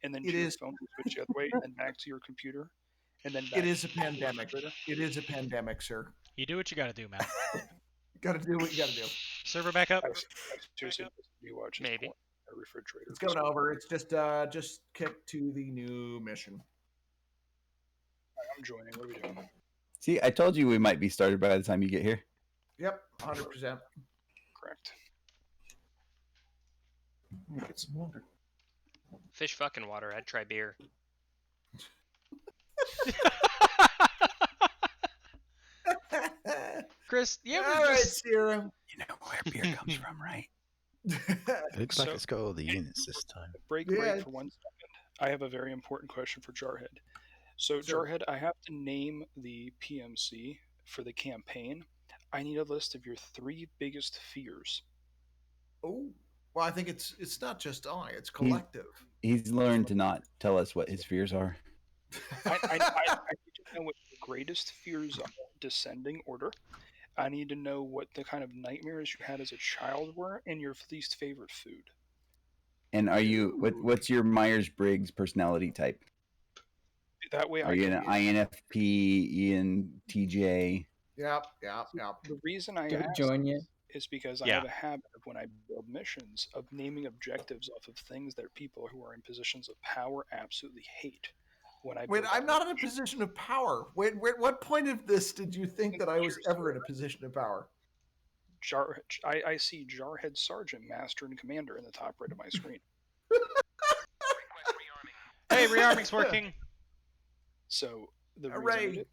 and then It to your is. phone, you switch the other way, and then back to your computer, and then It back is a to your pandemic. refrigerator. It is a pandemic, sir. You do what you gotta do, man. Got to do what you got to do. Server back up. I seriously do watch his Maybe. porn in a refrigerator. It's going over. It's just kick to the new mission. I'm joining. What are we doing? See, I told you we might be started by the time you get here. Yep, 100%. Correct. Get some water. Fish fucking water. I'd try beer. Chris, you ever All right, just... Sierra. You know where beer comes from, right? Looks like it's got all the units this time. Break for 1 second. I have a very important question for Jarhead. So, Sure. Jarhead, I have to name the PMC for the campaign. I need a list of your 3 biggest fears. Oh, well, I think it's not just it's collective. He's learned to not tell us what his fears are. I need to know what your greatest fears are, descending order. I need to know what the kind of nightmares you had as a child were, and your least favorite food. And are you what's your Myers-Briggs personality type? That way, Are you an INFP, ENTJ? Yep. The reason I Do I ask join you? is because I have a habit of, when I build missions, of naming objectives off of things that people who are in positions of power absolutely hate. Wait, I'm not in a position of power. Wait, what point of this did you think that I was ever in a position of power? I see Jarhead Sergeant, Master, and Commander in the top right of my screen. Hey, rearming's working. So the reason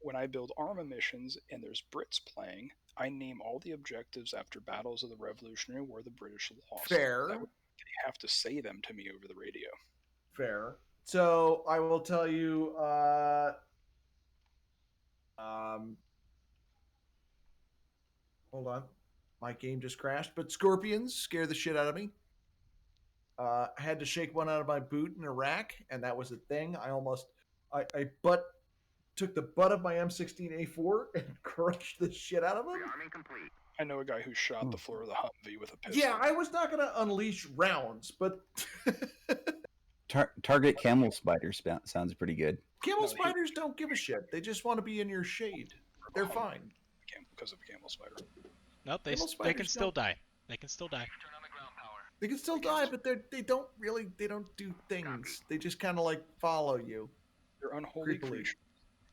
when I build Arma missions and there's Brits playing, I name all the objectives after battles of the Revolutionary War the British lost. Fair. That way they have to say them to me over the radio. Fair. So I will tell you. Hold on, my game just crashed. But scorpions scare the shit out of me. I had to shake one out of my boot in Iraq, and that was a thing. I took the butt of my M16A4 and crushed the shit out of him. I know a guy who shot the floor of the Humvee with a pistol. Yeah, I was not going to unleash rounds, but Target camel spider sounds pretty good. Camel spiders don't give a shit. They just want to be in your shade. They're fine. Because of a camel spider. Nope, they can still die. They can still die. They can still die, but they don't do things. They just kind of like follow you. They're unholy creatures.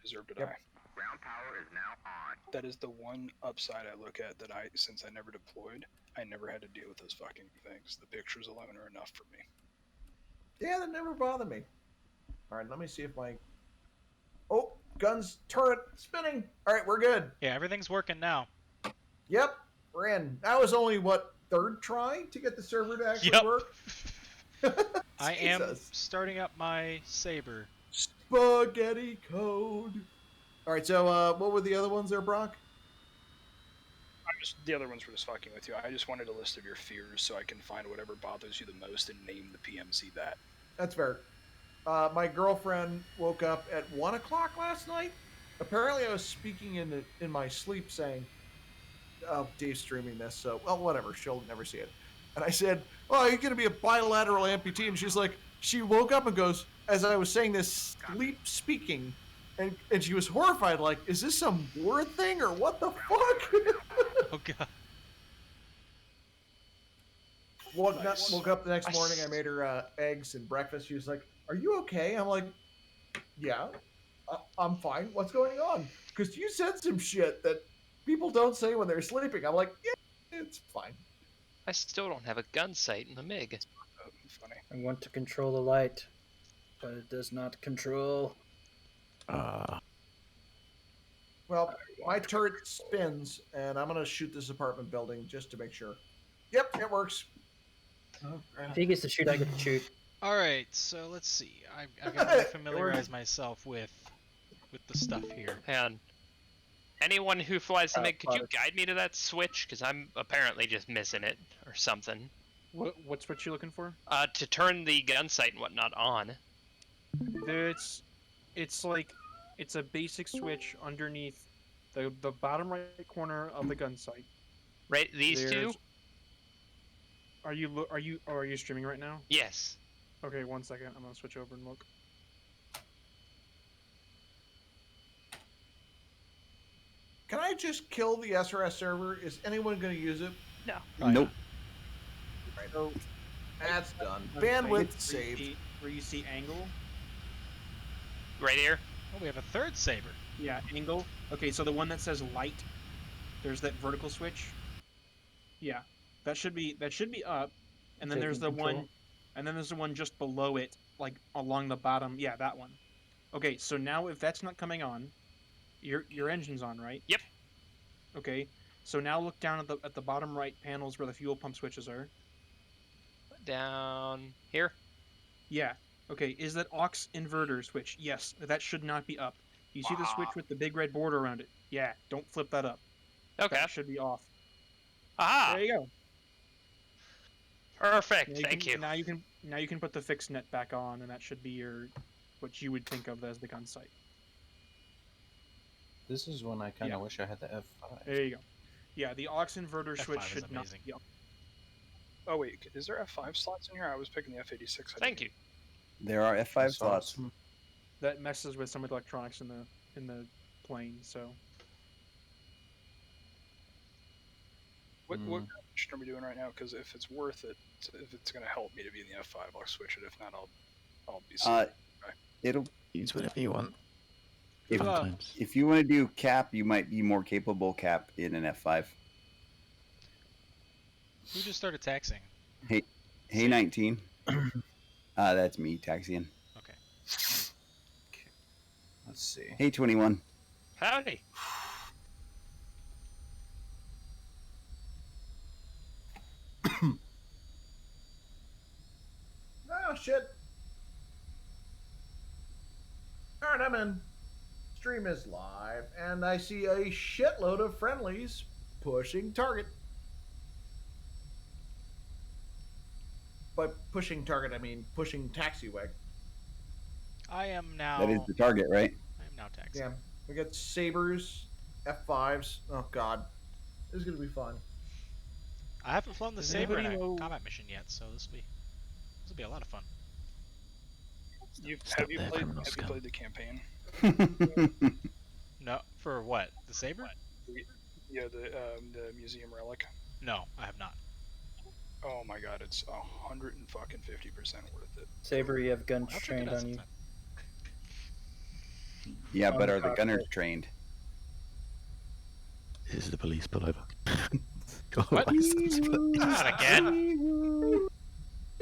Deserve to die. Ground power is now on. That is the one upside I look at, that since I never deployed, I never had to deal with those fucking things. The pictures alone are enough for me. Yeah, that never bothered me. All right, let me see if my... Oh, guns, turret, spinning. All right, we're good. Yeah, everything's working now. Yep, we're in. That was only, third try to get the server to actually work? I am starting up my saber. Spaghetti code. All right, so what were the other ones there, Brock? The other ones were just fucking with you. I just wanted a list of your fears so I can find whatever bothers you the most and name the PMC that. That's fair. My girlfriend woke up at 1 o'clock last night. Apparently, I was speaking in my sleep saying, "Oh, Dave's streaming this, so well, whatever. She'll never see it." And I said, "Oh, you're going to be a bilateral amputee." And she's like, she woke up and goes, as I was saying this, sleep speaking, and she was horrified, like, "Is this some war thing or what the fuck?" Oh god. Woke up the next morning. I made her eggs and breakfast. She was like, "Are you okay?" I'm like, "Yeah, I'm fine. What's going on?" Because you said some shit that people don't say when they're sleeping. I'm like, "Yeah, it's fine." I still don't have a gun sight in the MiG. Funny. I want to control the light, but it does not control. Well, my turret spins, and I'm gonna shoot this apartment building just to make sure. Yep, it works. If he gets to shoot, I get to shoot. All right, so let's see. I've got to familiarize myself with the stuff here. And anyone who flies the MiG, could you guide me to that switch? Because I'm apparently just missing it or something. What switch you looking for? To turn the gun sight and whatnot on. It's like it's a basic switch underneath the bottom right corner of the gun sight. Right, these two. Are you streaming right now? Yes. Okay, 1 second. I'm gonna switch over and look. Can I just kill the SRS server? Is anyone going to use it? No. Nope. Right. Oh, that's done. Okay, Bandwidth saved. Where you see angle? Right here. Oh, we have a third saber. Yeah, angle. Okay, so the one that says light, there's that vertical switch. Yeah, that should be up, and then there's the one, and then there's the one just below it, like along the bottom. Yeah, that one. Okay, so now if that's not coming on, your engine's on, right? Yep. Okay, so now look down at the bottom right panels where the fuel pump switches are. Down here. Yeah. Okay, is that aux inverter switch? Yes, that should not be up. You see the switch with the big red border around it? Yeah, don't flip that up. Okay. That should be off. Aha! There you go. Perfect. Now Thank you. Now you can put the fixed net back on, and that should be what you would think of as the gun sight. This is when I kind of wish I had the F5. There you go. Yeah, the aux inverter F5 switch is should not amazing. be up. Oh wait, is there F5 slots in here? I was picking the F86. Thank you. There are F5 slots. That messes with some electronics in the plane. So What mission are we doing right now? Because if it's worth it, if it's going to help me to be in the F5, I'll switch it. If not, I'll be. It'll use whatever you want. If, Sometimes. if you want to do cap, you might be more capable cap in an F5. Who just started taxing? Hey 19. That's me taxiing. Okay. Let's see. Hey 21. Howdy. Oh, shit. Alright, I'm in. Stream is live, and I see a shitload of friendlies pushing target. By pushing target, I mean pushing taxiway. I am now. That is the target, right? I am now taxing. Yeah, we got sabers, F5s. Oh god, this is gonna be fun. I haven't flown the Does saber in anybody a know- combat mission yet, so this will be a lot of fun. Have you there, played criminal scum. the campaign? No, for what? The saber? Yeah, the museum relic. No, I have not. Oh my god, it's 150% worth it. Saber, you have guns I'll check trained it out on you. sometime. Yeah, but are the gunners trained? This is the police pull over. What? Not again.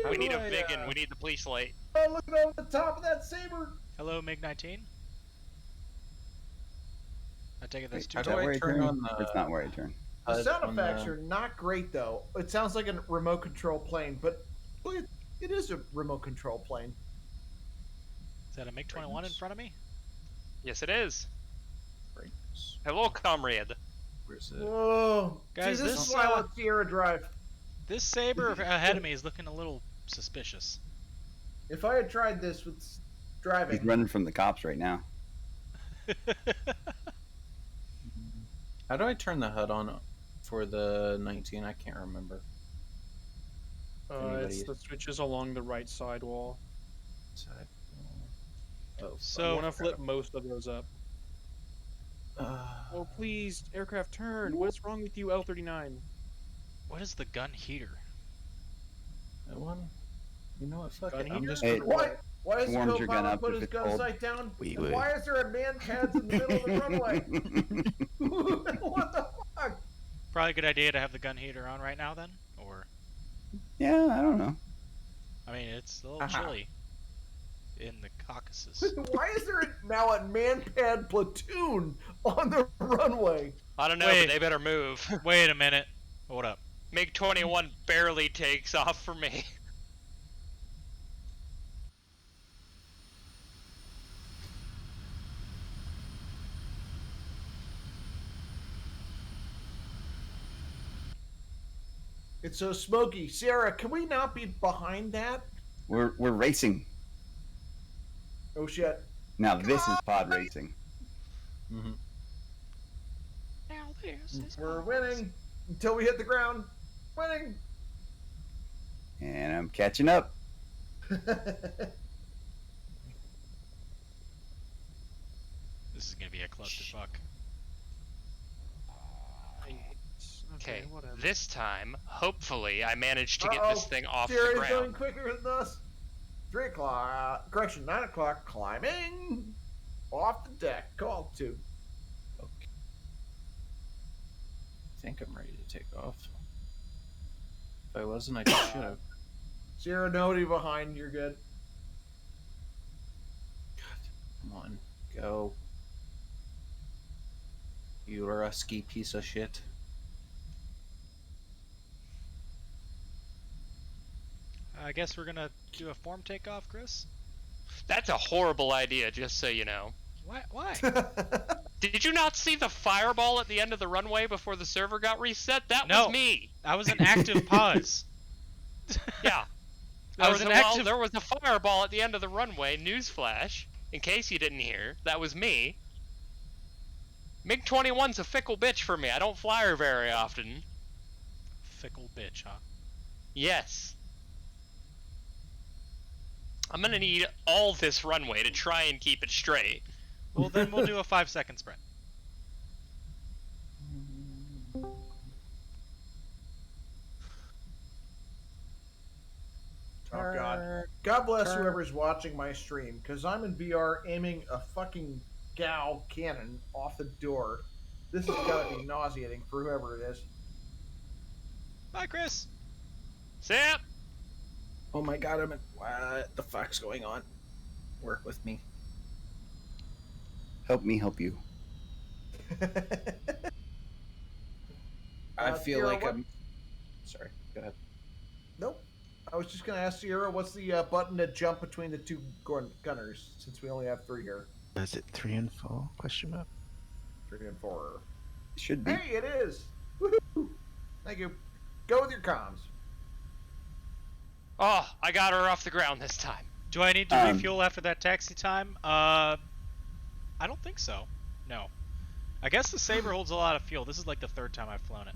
How We do need a I, Vigan. We need the police light. Oh, look at over the top of that saber. Hello, MiG-19. I take it that's Wait, two. How is do that I where I turn turn? on Or it's not where I turn. The HUD sound on effects the- are not great though. It sounds like a remote control plane, but it is a remote control plane. Is that a MiG-21 in front of me? Yes, it is. Crayons? Hello, comrade. Where's it? Whoa, Guys, see, this this, is why I want Sierra Drive. This saber ahead of me is looking a little suspicious. If I had tried this with He's driving, running from the cops right now. How do I turn the HUD on for the 19? I can't remember. It's the switches along the right side wall. Side. Oh, I So, want to flip most of those up. uh, Oh please, aircraft turn! What's wrong with you, L-39? what is the gun heater? that one? You know what? Fuck Gun it. I'm heater? just Hey, gonna why is the warms your gun co-pilot up put if his it's gun cold. sight down? We And would. why is there a man pads in the middle of the runway? What the fuck? Probably a good idea to have the gun heater on right now then? Or, Yeah, I don't know. I mean, it's a little Aha. chilly in the Caucasus. Why is there now a man pad platoon on the runway? I don't know, Wait. but they better move. Wait a minute. Hold up. MiG-21 barely takes off for me. It's so smoky. Sarah, can we not be behind that? We're racing. Oh shit. Now this is pod racing. Mhm. Now this is We're winning until we hit the ground. Winning. And I'm catching up. This is gonna be a clusterfuck. Okay, whatever. this time, hopefully, I managed to get this Uh-oh. thing off the Siri's ground. going quicker than us. 3 o'clock. Correction, 9 o'clock. Climbing. Off the deck. Call 2. Okay. I think I'm ready to take off. If I wasn't, I just should have. Sierra, nobody behind. You're good. Come on, go. You rusky piece of shit. I guess we're gonna do a form takeoff, Chris. That's a horrible idea, just so you know. Why? Why? Did you not see the fireball at the end of the runway before the server got reset? That No. was me. I was an active pause. Yeah. That was an active. There was a fireball at the end of the runway. Newsflash. In case you didn't hear, that was me. MiG-21's a fickle bitch for me. I don't fly her very often. Fickle bitch, huh? Yes. I'm gonna need all this runway to try and keep it straight. Well, then we'll do a 5-second sprint. Oh, God. God bless whoever's watching my stream, because I'm in VR aiming a fucking Gao cannon off the door. This has got to be nauseating for whoever it is. Bye, Chris. Zip! Oh my god, what the fuck's going on? Work with me. Help me help you. I feel Sierra, like what- I'm. Sorry, go ahead. Nope. I was just going to ask Sierra, what's the button to jump between the two gunners, since we only have 3 here? Is it 3 and 4? Question mark. 3 and 4. Should be. Hey, it is. Woohoo! Thank you. Go with your comms. Oh, I got her off the ground this time. Do I need to refuel after that taxi time? I don't think so. No. I guess the Saber holds a lot of fuel. This is like the 3rd time I've flown it.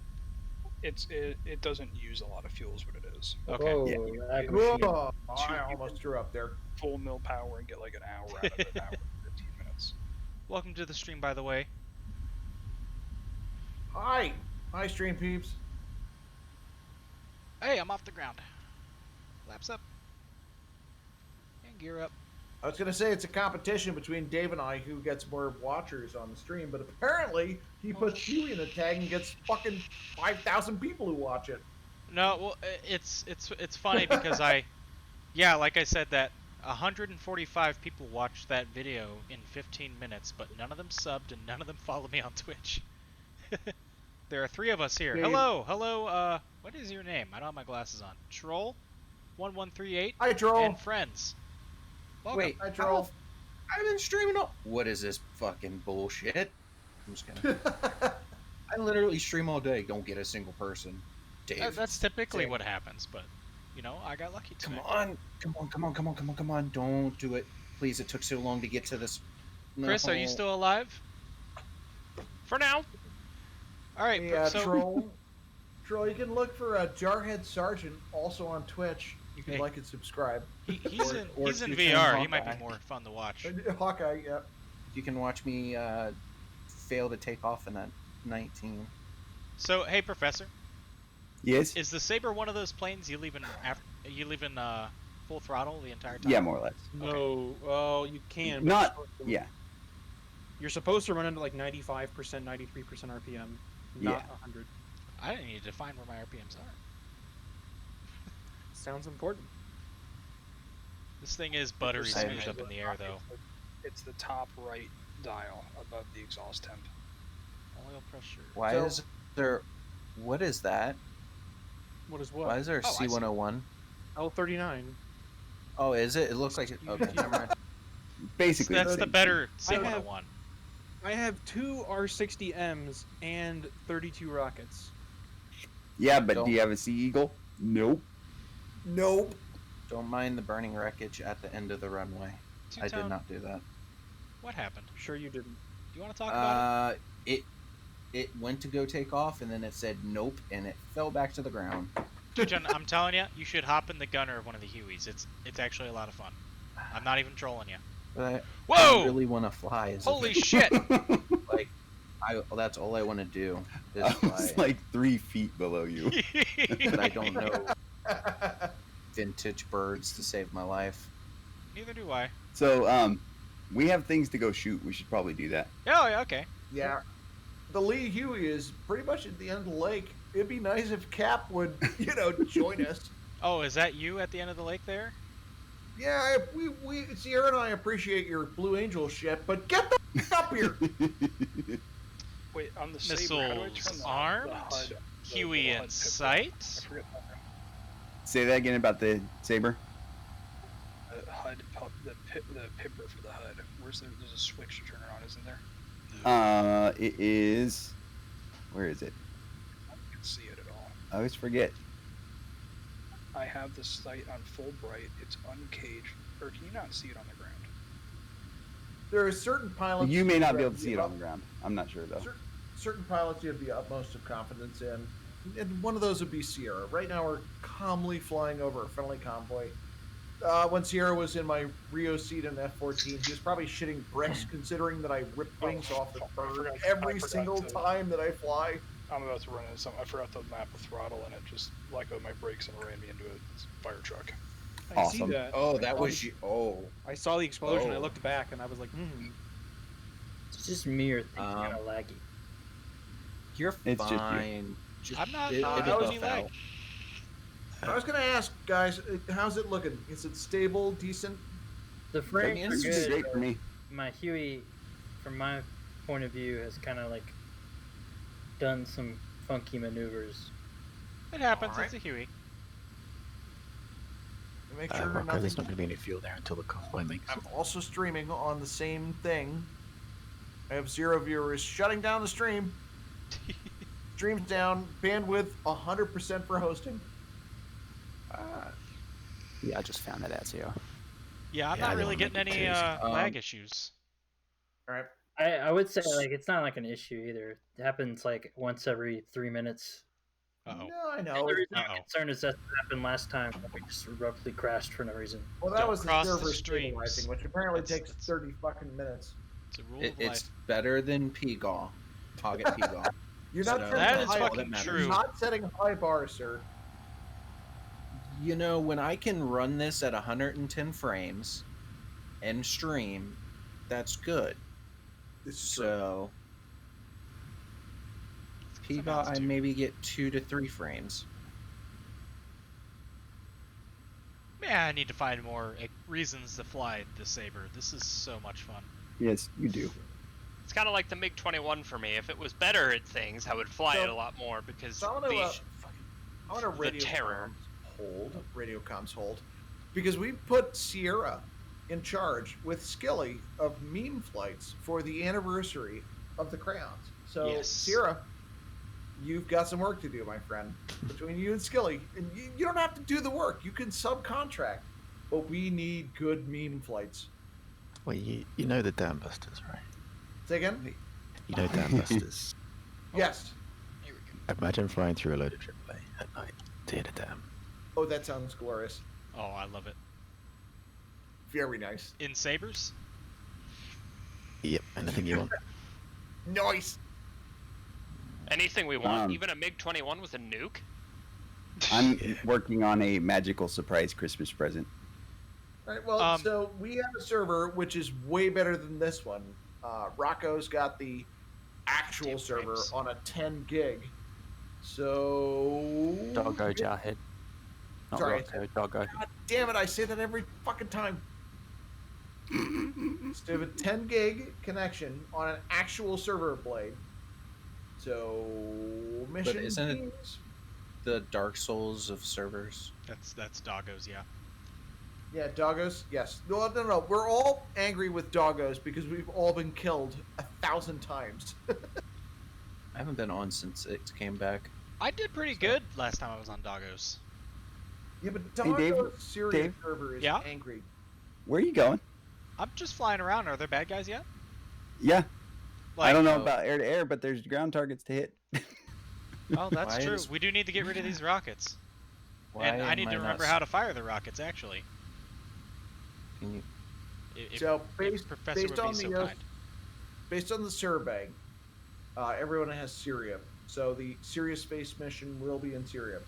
It doesn't use a lot of fuel is what it is. Okay. Oh, Yeah. lag machine. Whoa, I almost threw up there. Full mill power and get like an hour out of it, an hour and 15 minutes. Welcome to the stream, by the way. Hi. Hi, stream peeps. Hey, I'm off the ground. Laps up. And gear up. I was going to say it's a competition between Dave and I who gets more watchers on the stream, but apparently he puts Huey in the tag and gets fucking 5,000 people who watch it. No, well, it's funny because yeah, like I said, that 145 people watched that video in 15 minutes, but none of them subbed and none of them follow me on Twitch. There are 3 of us here. Yeah, Hello, what is your name? I don't have my glasses on. Troll1138 Hi, Troll. and friends. Welcome. Wait, Hi, Troll. I've been streaming all. What is this fucking bullshit? I'm just gonna. I literally stream all day. Don't get a single person. Dave. That's typically Same. what happens, but you know, I got lucky today. Come on. Don't do it. Please, it took so long to get to this. Chris, are you still alive? For now. All right, Hey, so Troll. Troll, you can look for Jarhead Sergeant also on Twitch. You can Hey. like and subscribe. he's in or you can VR. He might Hawkeye. be more fun to watch. Hawkeye, yeah. You can watch me fail to take off in that 19. So, hey, Professor, Yes? is the Saber one of those planes you leave in full throttle the entire time? Yeah, more or less. No, well, you can. but Not, you're supposed to- yeah. You're supposed to run into like 95%, 93% RPM, not Yeah. 100. I didn't need to define where my RPMs are. Sounds important. This thing is buttery I- smooth up in the air, though. It's the top right dial above the exhaust temp. Oil pressure. Why So- is there? What is that? What is what? Why is there a Oh, I see. C101? L39. Oh, is it? It looks like it. Okay, never mind. Basically. That's the better I have- Saber one. I have 2 R60Ms and 32 rockets. Yeah, but Don't- do you have a Sea Eagle? Nope. Nope. Don't mind the burning wreckage at the end of the runway. I did Two-tone, not do that. What happened? Sure you didn't. Do you want to talk about It went to go take off, and then it said nope, and it fell back to the ground. John, I'm telling you, you should hop in the gunner of one of the Hueys. It's actually a lot of fun. I'm not even trolling you. But Whoa! I really want to fly. Holy shit! Like, that's all I want to do is I fly. was like 3 feet below you. But I don't know vintage birds to save my life. Neither do I. So, we have things to go shoot. We should probably do that. Oh, yeah, okay. Yeah. The Lee Huey is pretty much at the end of the lake. It'd be nice if Cap would, join us. Oh, is that you at the end of the lake there? Yeah, we Sierra and I appreciate your Blue Angel shit, but get the up here. Wait, on the Saber, how do I turn Missiles the armed. HUD? Huey the in HUD pip- sight. I forget Say that again about the Saber. the HUD, the pipper for the HUD. There's a switch to turn it on, isn't there? It is. Where is it? I can't see it at all. I always forget. I have the sight on full bright. It's uncaged. Or can you not see it on the ground? There are certain pilots. You may not be who able to see it on the ground. I'm not sure though. Certain pilots you have the utmost of confidence in, and one of those would be Sierra. Right now, we're calmly flying over a friendly convoy. When Sierra was in my Rio seat in F-14, he was probably shitting bricks, considering that I rip wings off the bird every single time that I fly. I'm about to run into something. I forgot to map the throttle, and it just let go of my brakes and ran me into a fire truck. I see Awesome. that. Oh, that was you. Oh. I saw the explosion. I Oh. looked back and I was like, It's just me or things kind of laggy. You're It's just you. fine. I'm not It'll having buff any lag. out. I was going to ask, guys, how's it looking? Is it stable, decent? The frames are This is good. great for me. My Huey, from my point of view, has kind of like done some funky maneuvers. It happens. Alright. It's a Huey. Make sure Rocco, there's not nothing. going to be any fuel there until the convoy leaves. I'm also streaming on the same thing. I have 0 viewers. Shutting down the stream. Stream's down. Bandwidth 100% for hosting. Yeah, I just found that out too. Yeah, I'm Yeah, I not really don't getting like any it too. lag issues. All right. I would say like it's not like an issue either. It happens like once every 3 minutes. Uh-oh. No, I And know. the reason Uh-oh. I'm concerned is that happened last time. We just abruptly crashed for no reason. Well, that Don't was the cross the server streams. stabilizing, which apparently That's- takes 30 fucking minutes. It's a rule It, of it's life. better than Peagaw. Target Peagaw. You're not So- setting That a is high fucking that matters. true. You're not setting a high bar, sir. You know, when I can run this at 110 frames and stream, that's good. So, Peagaw, I maybe get 2 to 3 frames. Yeah, I need to find more reasons to fly the Saber. This is so much fun. Yes, you do. It's kind of like the MiG-21 for me. If it was better at things, I would fly it a lot more because So I want to the radio terror. radio comms hold, because we put Sierra in charge with Skilly of meme flights for the anniversary of the Crayons. So Yes. Sierra, you've got some work to do, my friend, between you and Skilly. And you don't have to do the work. You can subcontract, but we need good meme flights. Well, you know the dam busters, right? Say again? You know dam busters. Yes. Here we go. Imagine flying through a load of AAA at night to hit a dam. Oh, that sounds glorious. Oh, I love it. Very nice. In Sabers? Yep, anything you want. Nice. Anything we want, Um, even a MiG-21 with a nuke. I'm working on a magical surprise Christmas present. All right, well, so we have a server which is way better than this one. Rocco's got the actual server on a 10 gig. So. Doggo Jarhead. Not Sorry. Rocco, Doggo. God damn it, I say that every fucking time. So we have a 10 gig connection on an actual server blade. So. Mission But isn't it teams. the Dark Souls of servers? That's Doggos, yeah. Yeah, doggos. Yes. No. We're all angry with doggos because we've all been killed 1,000 times. I haven't been on since it came back. I did pretty good last time I was on Doggos. Yeah, but Hey, Dave, Doggo's serious Dave? server is Yeah? angry. Where are you going? I'm just flying around. Are there bad guys yet? Yeah. I don't know oh. about air to air, but there's ground targets to hit. Oh, that's Why true. is- We do need to get rid of these rockets. Why And I am need to not remember how to fire the rockets, actually. Can you? So if Professor would be so kind. based on the survey, everyone has Syria. So the Syria space mission will be in Syria.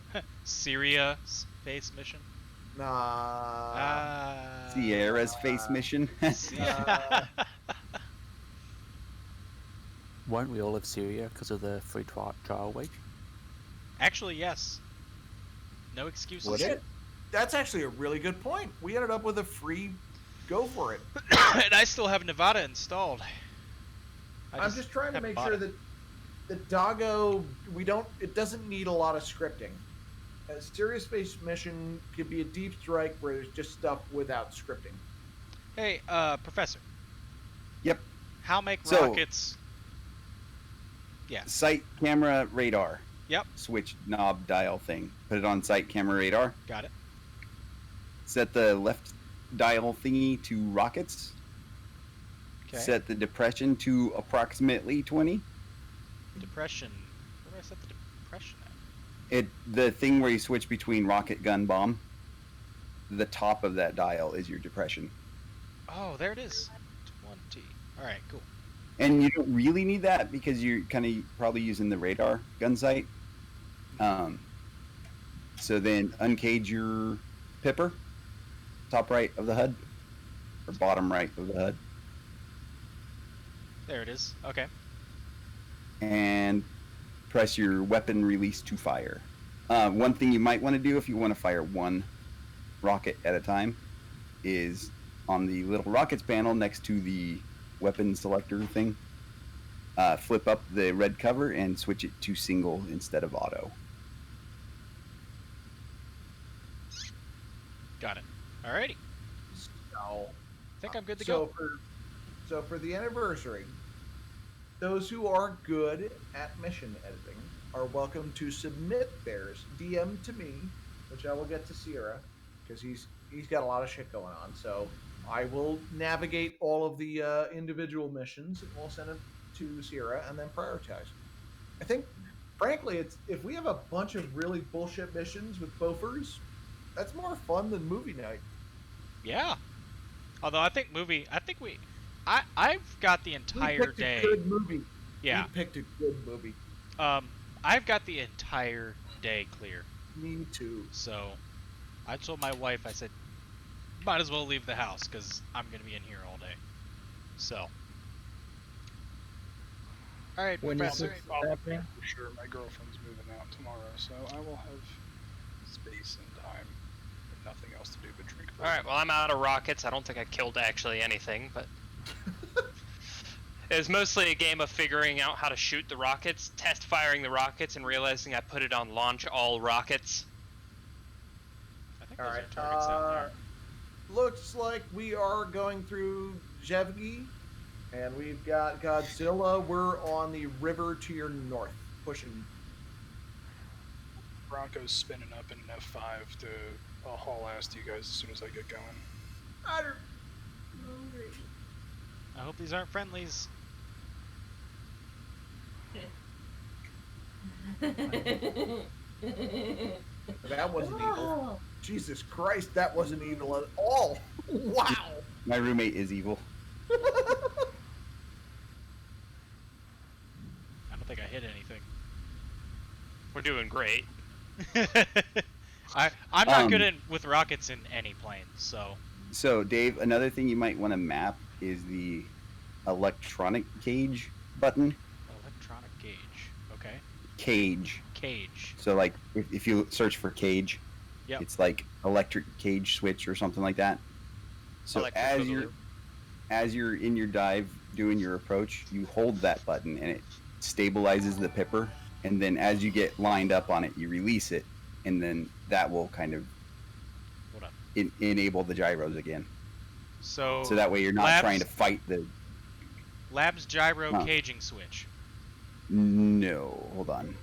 Syria space mission? Sierra's space mission. Won't we all have Syria because of the free trial week? Actually, yes. No excuses. Would it? That's actually a really good point. We ended up with a free go for it. And I still have Nevada installed. I'm just trying to make sure that the Doggo, it doesn't need a lot of scripting. A serious space mission could be a deep strike where there's just stuff without scripting. Hey, Professor. Yep. How make rockets? Yeah. Sight, camera, radar. Yep. Switch knob dial thing. Put it on sight, camera, radar. Got it. Set the left dial thingy to rockets. Okay. Set the depression to approximately 20. Depression. Where do I set the depression at? The thing where you switch between rocket, gun, bomb. The top of that dial is your depression. Oh, there it is. 20. All right, cool. And you don't really need that because you're kind of probably using the radar gun sight. So then uncage your pipper, top right of the HUD, or bottom right of the HUD. There it is. Okay. And press your weapon release to fire. One thing you might want to do if you want to fire one rocket at a time is on the little rockets panel next to the weapon selector thing, flip up the red cover and switch it to single instead of auto. Got it. Alrighty. So, I think I'm good to go. So for the anniversary, those who are good at mission editing are welcome to submit theirs DM to me, which I will get to Sierra because he's got a lot of shit going on. So I will navigate all of the individual missions and we'll send them to Sierra and then prioritize. I think, frankly, it's if we have a bunch of really bullshit missions with Bofers, that's more fun than movie night. Yeah. Although I've got the entire day. A good movie. Yeah. We picked a good movie. I've got the entire day clear. Me too. So, I told my wife, I said, might as well leave the house because I'm gonna be in here all day. So. All right, When is Professor. this happening? For sure, my girlfriend's moving out tomorrow, so I will have space and time and nothing else to do but drink. All right, well, I'm out of rockets. I don't think I killed actually anything, but it was mostly a game of figuring out how to shoot the rockets, test firing the rockets, and realizing I put it on launch all rockets. I think All those right. are targets down there. Looks like we are going through Jevgi, and we've got Godzilla. We're on the river to your north, pushing. Bronco's spinning up in an F5 to haul ass to you guys as soon as I get going. I hope these aren't friendlies. That wasn't evil. Jesus Christ, that wasn't evil at all. Wow. My roommate is evil. I don't think I hit anything. We're doing great. I'm not good with rockets in any plane, so. So, Dave, another thing you might want to map is the electronic cage button. Electronic gauge. Okay. Cage. Cage. So, like, if you search for cage, Yep. it's like electric cage switch or something like that. So Electric as you're in your dive doing your approach, you hold that button and it stabilizes the pipper. And then as you get lined up on it, you release it, and then that will kind of enable the gyros again. So that way you're not trying to fight the Labs gyro caging switch. No, hold on.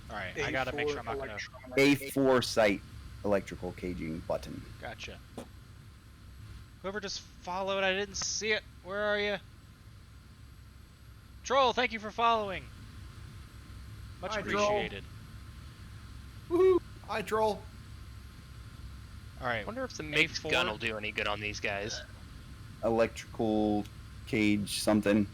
All right, I gotta make sure I'm not gonna. A4 sight electrical caging button. Gotcha. Whoever just followed, I didn't see it. Where are you? Troll, thank you for following. Much Hi, appreciated. Woohoo! Hi, Troll. All right. Wonder if the MiG's A4. gun will do any good on these guys. Electrical cage something.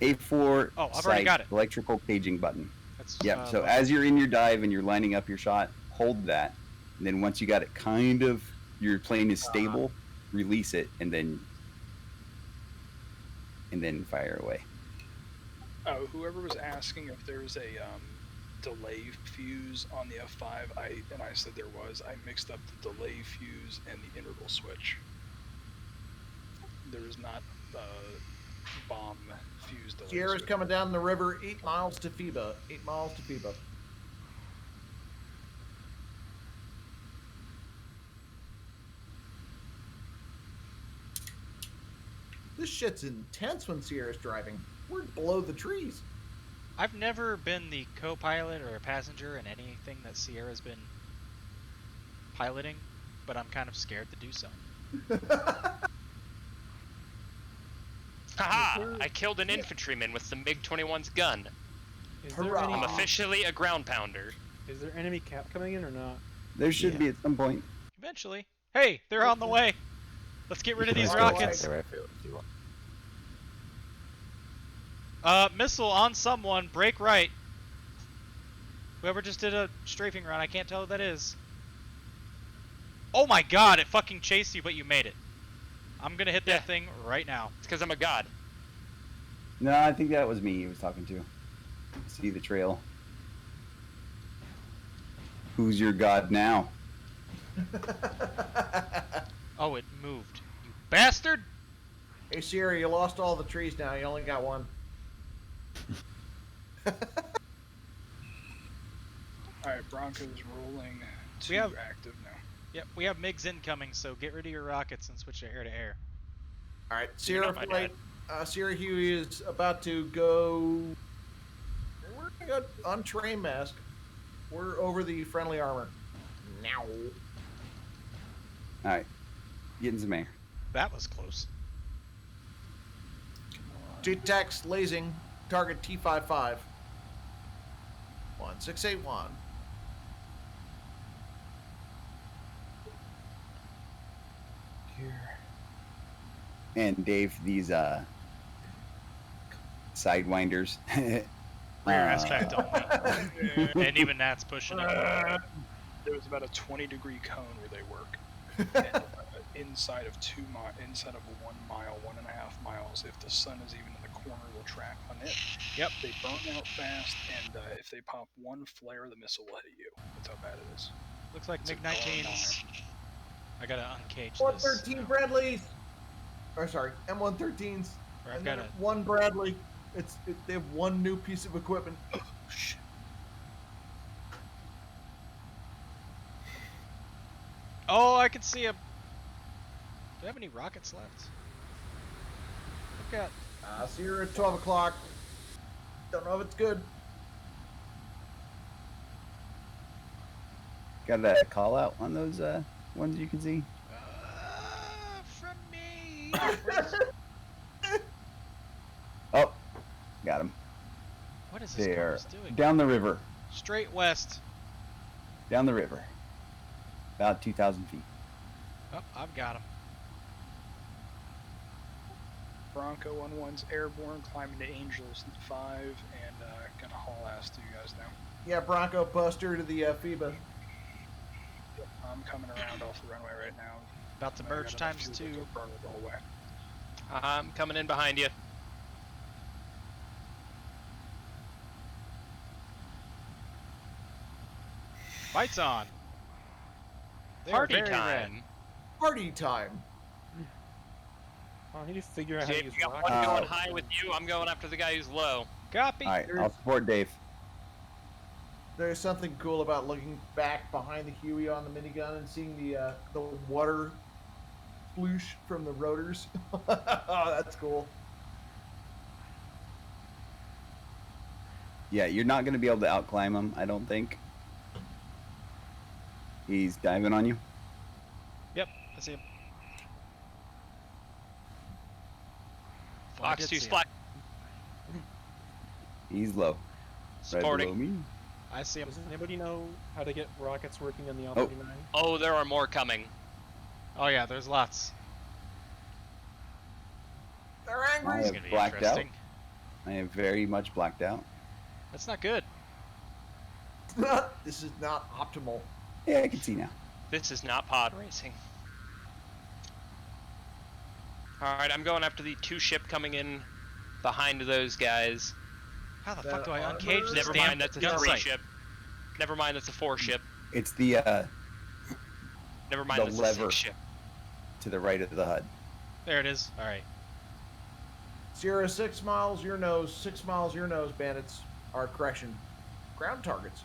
A4 Oh, I've already sight, got it. electrical caging button. That's Yep. So button. as you're in your dive and you're lining up your shot, hold that. And then once you got it kind of, your plane is stable, release it, and then fire away. Oh, whoever was asking if there was a delay fuse on the F5, I said there was. I mixed up the delay fuse and the interval switch. There is not bomb fuse delay. Sierra's switch. coming down the river, 8 miles to FIBA. 8 miles to FIBA. This shit's intense when Sierra's driving. We're below the trees. I've never been the co-pilot or a passenger in anything that Sierra's been piloting, but I'm kind of scared to do so. Haha! I killed an infantryman with the MiG-21's gun. Is there any, I'm officially a ground pounder. is there enemy cap coming in or not? There should be at some point. Eventually. Hey, they're on the way. Let's get rid of these rockets. Missile on someone. Break right. Whoever just did a strafing run, I can't tell who that is. Oh my god, it fucking chased you, but you made it. I'm gonna hit that thing right now. It's because I'm a god. No, I think that was me he was talking to. See the trail. Who's your god now? Oh, it moved. You bastard! Hey, Sierra, you lost all the trees now. You only got one. Alright, Bronco's rolling to We have- active now. Yep, we have MiGs incoming, so get rid of your rockets and switch to air to air. All right, You Sierra know my flight. Sierra Huey is about to go. We're gonna go on terrain mask. We're over the friendly armor. Now. All right, getting some air. That was close. JTAX lasing. Target T55. 1681. Here. And Dave, these sidewinders. Rear aspect only. And even that's pushing it. There was about a 20-degree cone where they work. And, inside of 1 mile, 1.5 miles, if the sun is even in the corner, they'll track on it. Yep. They burn out fast, and if they pop one flare, the missile will hit you. That's how bad it is. Looks like It's a MiG-19s. I gotta uncage this. 113 Bradleys. Or sorry, M113s. Or I've And got then a... one Bradley. They have one new piece of equipment. Oh, shit. Oh, I can see him. Do I have any rockets left? I've got... Sierra at 12 o'clock. Don't know if it's good. Got a call out on those ones you can see. From me. Oh, got him. What is this There, compass doing? down the river. Straight west. Down the river. About 2,000 feet. Oh, I've got him. Bronco 1-1's airborne, climbing to Angels 5, and gonna haul ass to you guys now. Yeah, Bronco Buster to the FIBA. I'm coming around off the runway right now. About to I merge got enough times fuel 2. to burn it the whole way. I'm coming in behind you. Fights on. They're Party very time. red. Party time. I need to figure out So how to if use you got rockets. one going high with you, I'm going after the guy who's low. Copy. All right, I'll support Dave. There's something cool about looking back behind the Huey on the minigun and seeing the water sploosh from the rotors. Oh, that's cool. Yeah, you're not going to be able to outclimb him, I don't think. He's diving on you. Yep, I see him. Fox 2 splat. He's low. Right Supporting. below me. I see him. Does anybody know how to get rockets working on the L-39? Oh, there are more coming. Oh yeah, there's lots. They're I angry. It's have gonna be blacked out. interesting. I am very much blacked out. That's not good. This is not optimal. Yeah, I can see now. This is not pod racing. Alright, I'm going after the 2 ship coming in behind those guys. How the That fuck do I armor- uncage this Never damn mind, that's a gun 3 sight? ship. Never mind, that's a 4 ship. It's the Never mind, The that's a lever. 6 ship. to the right of the HUD. There it is. All right. Sierra, 6 miles your nose. 6 miles your nose. Bandits are correction. Ground targets.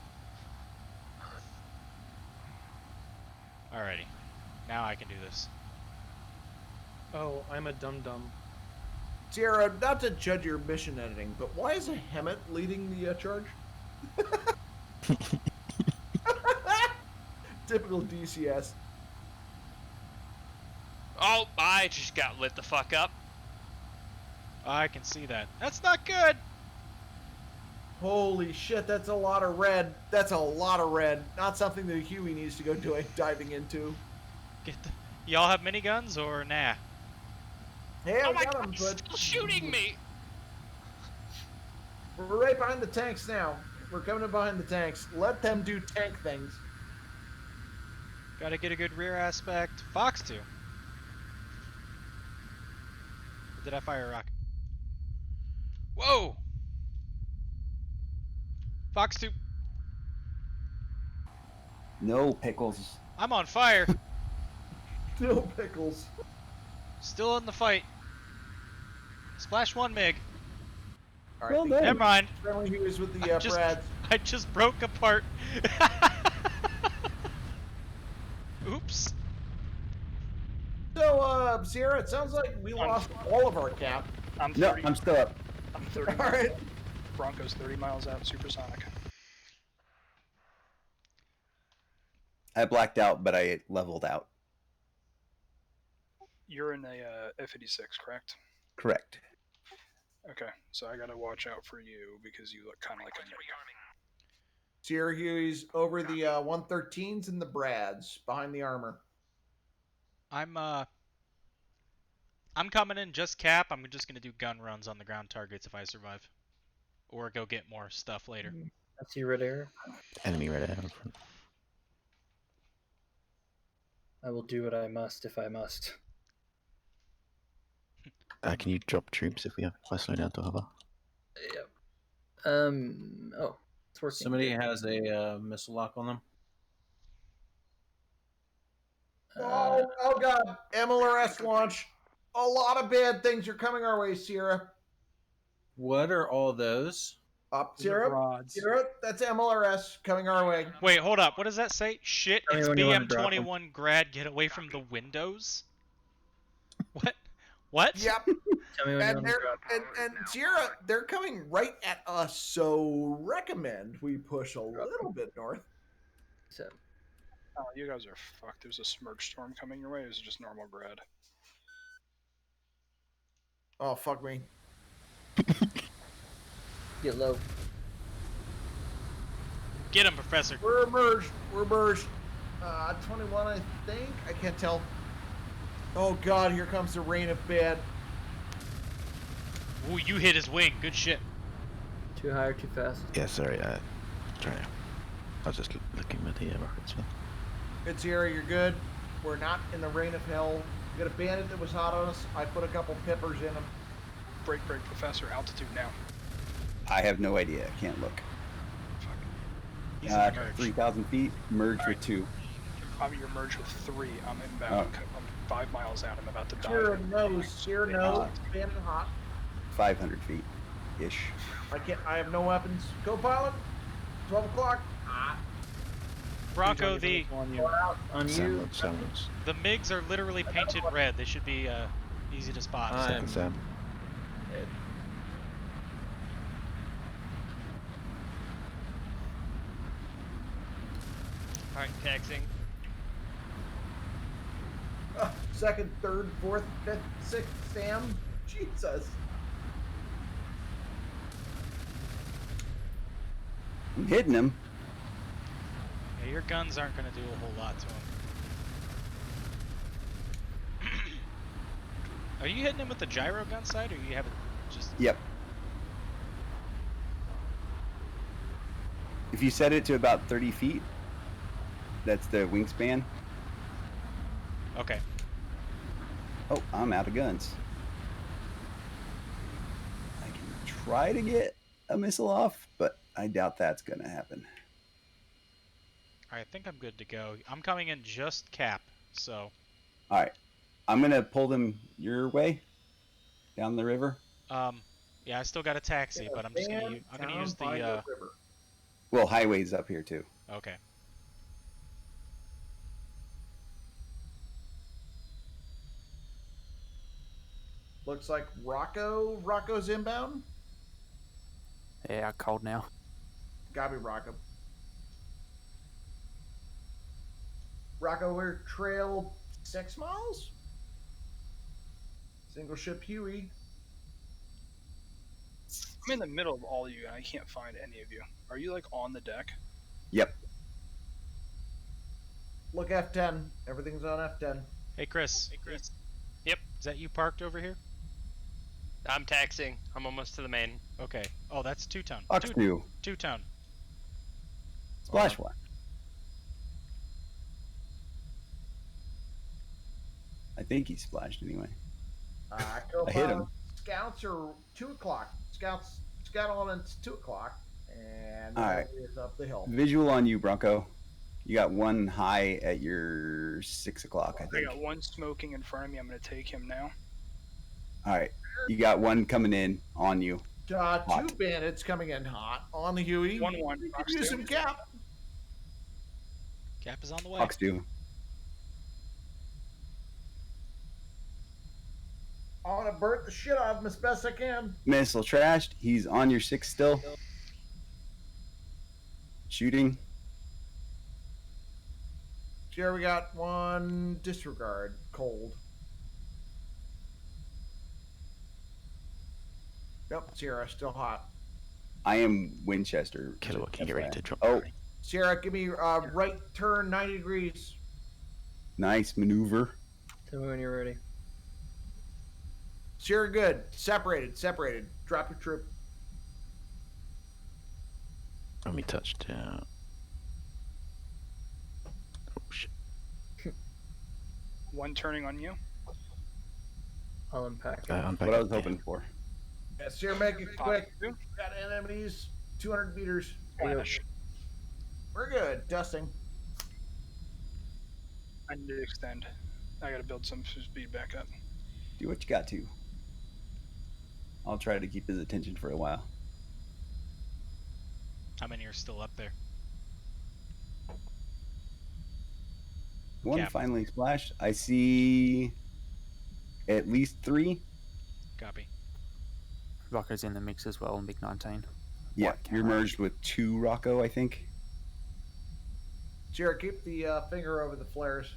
Alrighty. Now I can do this. Oh, I'm a dum-dum. Sierra, not to judge your mission editing, but why is a Hemet leading the charge? Typical DCS. Oh, I just got lit the fuck up. I can see that. That's not good. Holy shit, that's a lot of red. That's a lot of red. Not something that Huey needs to go diving into. Y'all have miniguns or nah? Hey, Oh I my got god, him, he's but still shooting me! we're right behind the tanks now. We're coming in behind the tanks. Let them do tank things. Gotta get a good rear aspect. Fox 2. Did I fire a rocket? Whoa! Fox 2. No pickles. I'm on fire. No pickles. Still in the fight. Splash 1 MiG. All right, Never mind. Friendly Hueys with the Brads. I just broke apart. Oops. So, Sierra, it sounds like we lost all of our cap. I'm No, 30. I'm still up. I'm 30. All right. Bronco's 30 miles out, supersonic. I blacked out, but I leveled out. You're in a F-86, correct? Correct. Okay, so I gotta watch out for you because you look kind of like a MiG. Sierra Hueys over the 113s and the Brads behind the armor. I'm coming in just cap. I'm just gonna do gun runs on the ground targets if I survive, or go get more stuff later. I see red air. Enemy red air in front. I will do what I must if I must. Can you drop troops if I slow down to hover? Yep. Oh, it's working. Somebody has a missile lock on them. Oh God! MLRS launch. A lot of bad things are coming our way, Sierra. What are all those? Up, Sierra. Sierra, that's MLRS coming our way. Wait, hold up. What does that say? Shit, Tell me it's when you wanna drop BM21 grad. Get away from the windows. What? What? Yep. Tell me when you And want to they're drop. and Sierra, they're coming right at us. So recommend we push a little bit north. So, Oh, you guys are fucked. There's a smirch storm coming your way. Or is it just normal grad? Oh fuck me. get low. Get him, Professor. We're merged. We're merged. 21, I think. I can't tell. Oh God! Here comes the rain of bad. Ooh, you hit his wing. Good shit. Too high or too fast? Yeah, sorry. Sorry. I was just looking at the rockets. Good, Sierra. You're good. We're not in the rain of hell. We got a bandit that was hot on us. I put a couple peppers in him. Break, Professor. Altitude now. I have no idea. I can't look. He's in the merge. 3,000 feet. Merge with 2. You're merged with 3. I'm inbound. Oh. I'm 5 miles out. I'm about to die. Sierra knows. Sierra knows. Bandit hot. 500 feet ish. I have no weapons. Co-pilot. 12 o'clock. Bronco, the On you. Silence. MiGs are literally painted red. They should be easy to spot. Second Sam. Alright, taxing. Second, third, fourth, fifth, sixth, Sam. Jesus. I'm hitting him. your guns aren't going to do a whole lot to him. Are you hitting him with the gyro gun side, or you have it just... Yep. If you set it to about 30 feet, that's the wingspan. Okay. Oh, I'm out of guns. I can try to get a missile off, but I doubt that's going to happen. I think I'm good to go. I'm coming in just cap, so... All right. I'm going to pull them your way down the river. Yeah, I still got a taxi, but I'm just going to use the... Well, highway's up here, too. Okay. Looks like Rocco's inbound. Yeah, cold now. Gotta be Rocco. Rocco, we're trail 6 miles? Single ship Huey. I'm in the middle of all of you, and I can't find any of you. Are you, like, on the deck? Yep. Look, F10. Everything's on F10. Hey, Chris. Yep. Is that you parked over here? I'm taxiing. I'm almost to the main. Okay. Oh, that's two-tone. Fox 2. Two-tone. Splash one. I think he splashed anyway. I hit him. Scouts are 2 o'clock. Scout element's 2 o'clock. And all right. is up the hill. Visual on you, Bronco. You got one high at your 6 o'clock, I think. I got one smoking in front of me. I'm going to take him now. All right. You got one coming in on you. 2 bandits coming in hot on the Huey. 1-1. You can use some cap. Cap is on the way. Fox 2. I want to burn the shit out of him as best I can. Missile trashed. He's on your 6 still. Shooting. Here we got one disregard. Cold. Yep, Sierra, still hot. I am Winchester. Killer can get ready to drop. Oh, Sierra, give me right turn 90 degrees. nice maneuver. Tell me when you're ready. Sierra, good. Separated. Drop your troop. Let me touch down. Oh shit. One turning on you. I'll unpack. What I was hoping for. Yeah, Sierra, make it quick. Got enemies. 200 meters. Flash. We're good. Dusting. I need to extend. I got to build some speed back up. Do what you got to. I'll try to keep his attention for a while. How many are still up there? One Cap. finally splashed. I see at least 3. Copy. Rocco's in the mix as well in Big 19. Yeah, White you're camera. merged with 2 Rocco, I think. Sierra, keep the finger over the flares.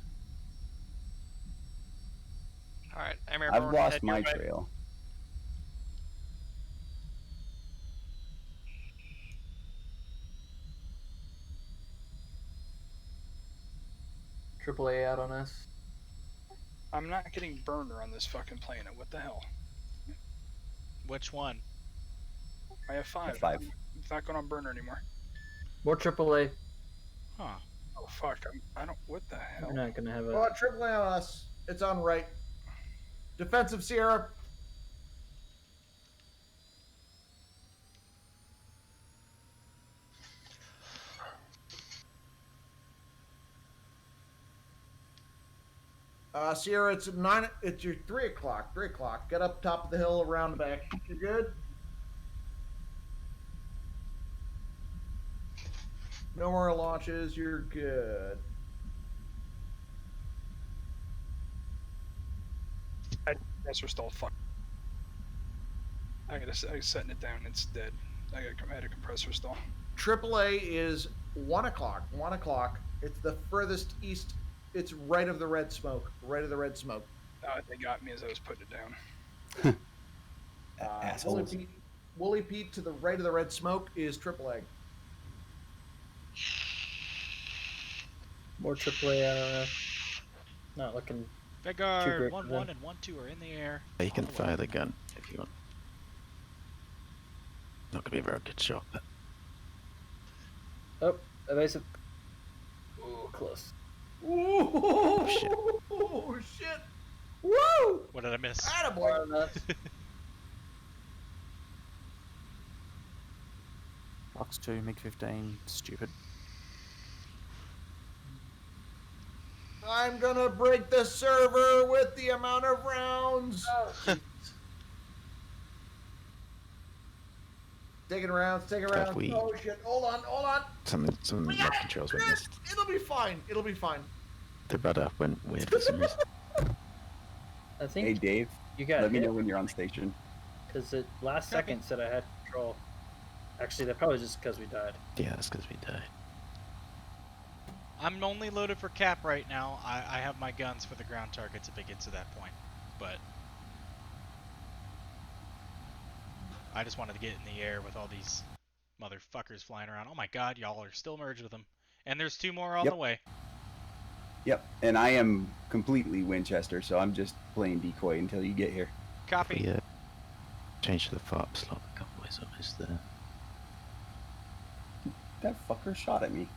All right, I'm here. I've lost my trail. AAA out on us. I'm not getting burner on this fucking planet. What the hell? Which one? I have 5. 5. It's not going on burner anymore. More AAA. Huh. Oh fuck! I don't. What the hell? We're not gonna have Oh, a. triple A on us. It's on right. Defensive Sierra. Sierra, it's 9. It's your 3 o'clock. 3 o'clock. Get up top of the hill, around the back. You good? No more launches. You're good. Compressor stall. Fuck. I was setting it down. It's dead. I had a compressor stall. AAA is 1 o'clock. 1 o'clock. It's the furthest east. It's right of the red smoke. Right of the red smoke. They got me as I was putting it down. Assholes. Wooly Pete to the right of the red smoke is AAA. More AAA RF. Not looking too Vanguard great for 1-1 them. and 1-2 are in the air. You can On the way. fire the gun if you want. Not gonna be a very good shot, but Oh, evasive. Ooh, close. Ooh, shit. shit. Woo! What did I miss? Attaboy. Fox 2, MiG 15, stupid. I'm gonna break the server with the amount of rounds. Oh, Taking rounds, taking Have rounds. we- Oh shit! Hold on. Some We mod got it, controls we were got it. missed. It'll be fine. It'll be fine. The rudder went weird for some reason. I think Hey, Dave, you got let me hit know when you're on station. because it last Copy. second said I had control. Actually, that probably just because we died. Yeah, that's because we died. I'm only loaded for cap right now. I have my guns for the ground targets if it gets to that point. But I just wanted to get in the air with all these motherfuckers flying around. Oh my god, y'all are still merged with them. And there's 2 more on Yep. the way. Yep, and I am completely Winchester, so I'm just playing decoy until you get here. Copy. We changed the FARP slot a couple ways up. Is there? That fucker shot at me.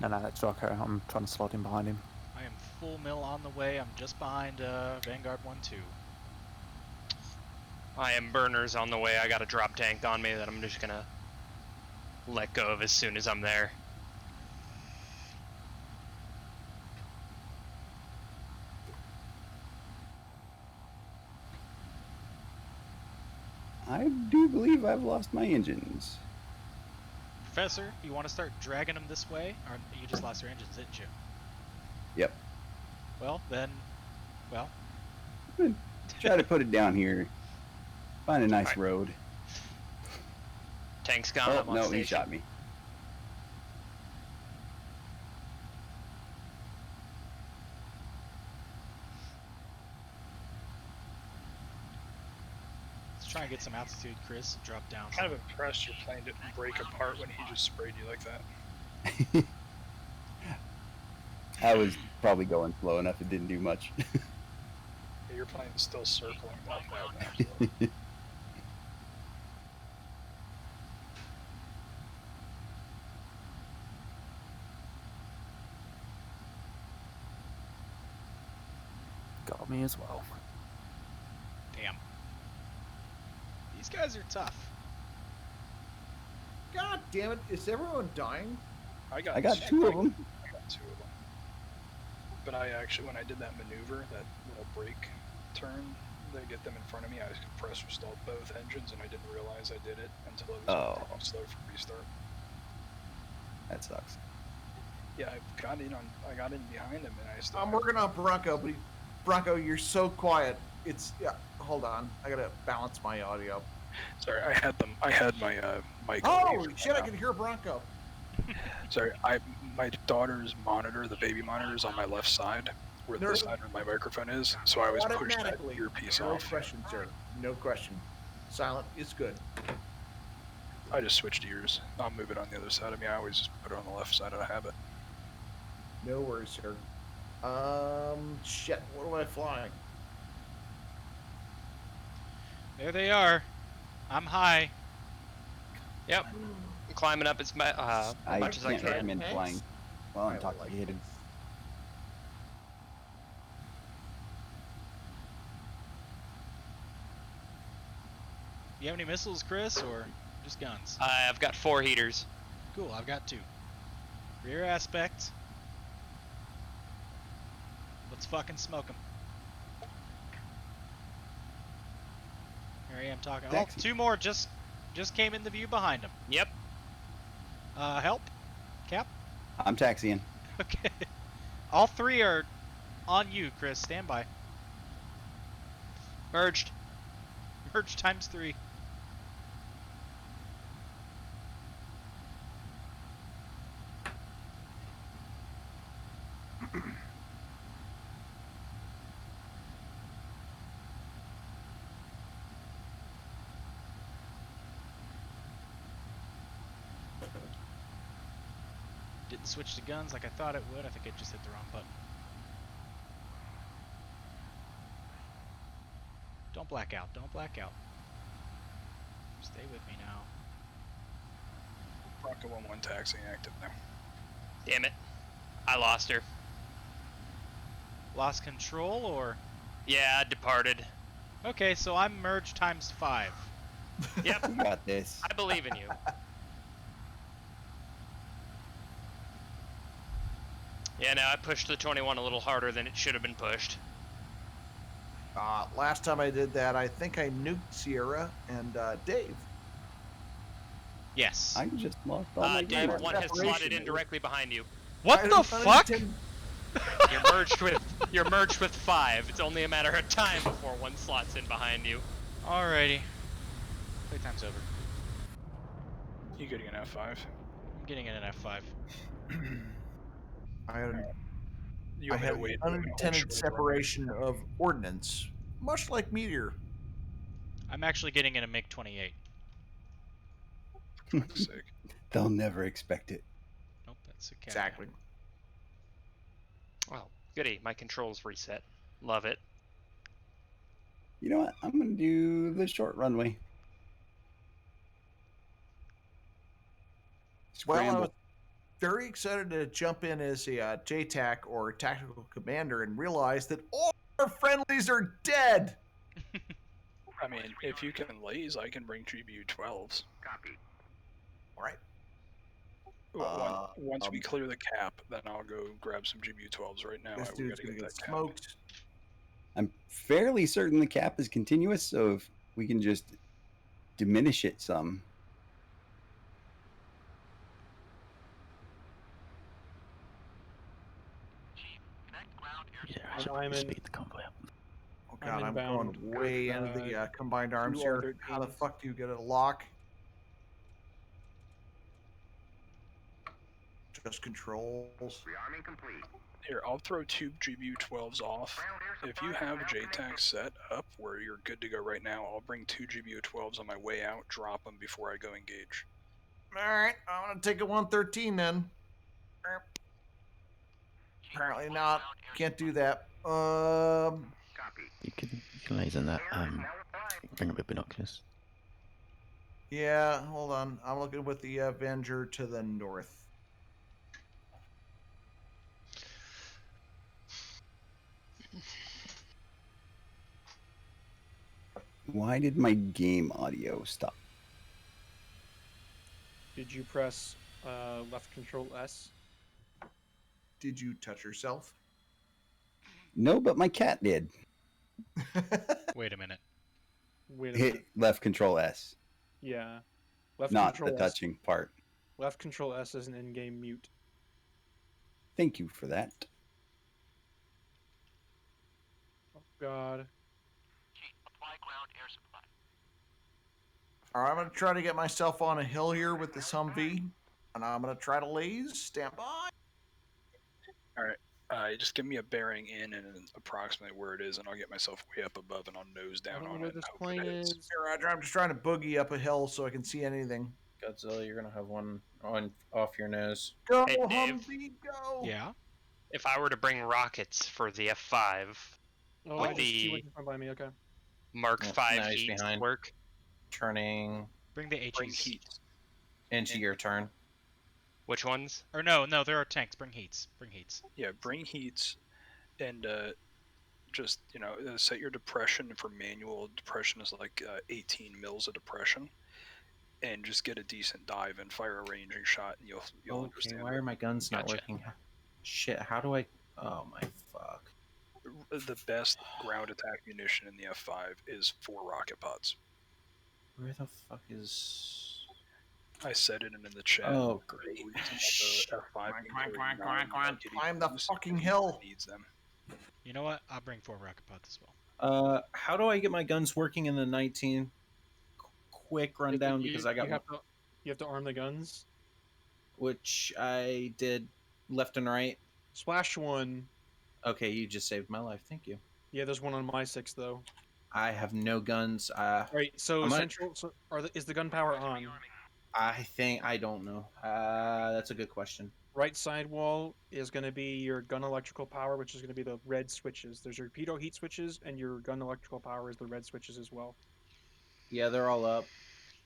No, that's Rocco. I'm trying to slot in behind him. I am full mill on the way. I'm just behind Vanguard 1-2. I am burners on the way. I got a drop tank on me that I'm just gonna let go of as soon as I'm there. I do believe I've lost my engines. Professor, you want to start dragging them this way? Or you just lost your engines, didn't you? Yep. Well, then, well. Try to put it down here. Find a nice Alright. road. Tank's gone. Oh, I'm on no, station. he shot me. Let's try and get some altitude, Chris. Drop down. I'm kind of impressed your plane didn't break apart when he just sprayed you like that. I was probably going slow enough, it didn't do much. Yeah, your plane's still circling up now. Got me as well. Damn. These guys are tough. God damn it! Is everyone dying? I got 2 of them. I got 2 of them. But I actually, when I did that maneuver, that little brake turn to get them in front of me, I compressor stalled both engines, and I didn't realize I did it until it was slow for restart. That sucks. Yeah, I got in behind him, and I still. I'm working on Bronco, but Bronco, you're so quiet. It's hold on. I gotta balance my audio. Sorry, I had my mic. Oh shit! I can hear Bronco. Sorry, my daughter's monitor, the baby monitor, is on my left side, where the side where my microphone is. So I was pushed that Automatically. earpiece No off. question, sir. No question. Silent is good. I just switched ears. I'll move it on the other side of me. I always just put it on the left side of the habit. No worries, sir. Shit. What am I flying? There they are. I'm high. Yep. I'm climbing up as much as I can't can. recommend flying while I'm intoxicated. You have any missiles, Chris, or just guns? I've got 4 heaters. Cool, I've got 2. Rear aspect. Let's fucking smoke them. Here I am talking. Oh, Taxi. 2 more just came into view behind them. Yep. Help? Cap? I'm taxiing. Okay. All 3 are on you, Chris. Stand by. Merged. Merge times 3. Didn't switch to guns like I thought it would. I think I just hit the wrong button. Don't black out. Don't black out. Stay with me now. Rocket 1-1 taxiing active now. Damn it. I lost her. Lost control or? Yeah, departed. Okay, so I'm merged times 5. Yep. You got this. I believe in you. Yeah, no, I pushed the 21 a little harder than it should have been pushed. Last time I did that, I think I nuked Sierra and Dave. Yes. I just lost all my Dave, guns. one has slotted in directly behind you. What the fuck? You're merged with 5. It's only a matter of time before one slots in behind you. Alrighty. Playtime's over. You getting an F5? I'm getting in an F5. I had You I want me had to wait an for an unintended actual separation of ordnance, much like Meteor. I'm actually getting in a MiG-28. run? Fuck's sake. They'll never expect it. Nope, that's a cat. Exactly. Oh, goody. My controls reset. Love it. You know what? I'm going to do the short runway. Well, I Scramble. was very excited to jump in as a JTAC or tactical commander and realize that all our friendlies are dead. I mean, if you can laze, I can bring GBU-12s. Copy. All right. Once we clear the cap, then I'll go grab some GBU-12s right now. This We dude's gotta gonna get get that cap. smoked. I'm fairly certain the cap is continuous, so if we can just diminish it some. Yeah, I should I'm probably in- speed the convoy up. Oh god, I'm inbound. going way into the combined arms two here. How the R13s. fuck do you get a lock? Just controls. Rearming complete. Here, I'll throw 2 GBU-12s off. If you have JTAC set up where you're good to go right now, I'll bring 2 GBU-12s on my way out, drop them before I go engage. All right, I'm gonna take a 113 then. Apparently not. Can't do that. Copy. You can laser in that. Bring up your binoculars. Yeah, hold on. I'm looking with the Avenger to the north. Why did my game audio stop? Did you press left control S? Did you touch yourself? No, but my cat did. Wait a minute. Wait a Hit minute. left control S, Yeah. Left not control the S. touching part. Left control S is an in-game mute. Thank you for that. Oh god. All right, I'm gonna try to get myself on a hill here with this Humvee, and I'm gonna try to laze. Stand by. Just give me a bearing in and approximately where it is, and I'll get myself way up above and I'll nose I down don't know on where it. and this hope plane it hits. is. Hey, Roger, I'm just trying to boogie up a hill so I can see anything. Godzilla, you're gonna have one on off your nose. Go, Hey, Dave. Humvee, go! Yeah? If I were to bring rockets for the F5, Oh, With I just see the- what you found by me. Okay. Mark Oh, 5 now he's heat behind. work. Turning Bring the Bring HEs. heat. into your turn. Which ones? Or no, there are tanks. Bring heats. Bring heats. Yeah, bring heats, and just set your depression for manual. Depression is like 18 mils of depression, and just get a decent dive and fire a ranging shot, and you'll Okay, understand. why are my guns not Gotcha. working? Shit, how do I... Oh my fuck. The best ground attack munition in the F5 is 4 rocket pods. Where the fuck is... I said it in the chat. Oh, great. The reason Shh. the F5 can carry Climb the non-kitty fucking is hill. it needs them. You know what? I'll bring 4 rocket pods as well. How do I get my guns working in the 19? Quick rundown, because I got you have to arm the guns. which I did left and right. Splash one. Okay, you just saved my life. Thank you. Yeah, there's one on my 6 though. I have no guns. Right. So I'm not- central. Is the gun power on? I think I don't know. That's a good question. Right side wall is going to be your gun electrical power, which is going to be the red switches. There's your pitot heat switches, and your gun electrical power is the red switches as well. Yeah, they're all up.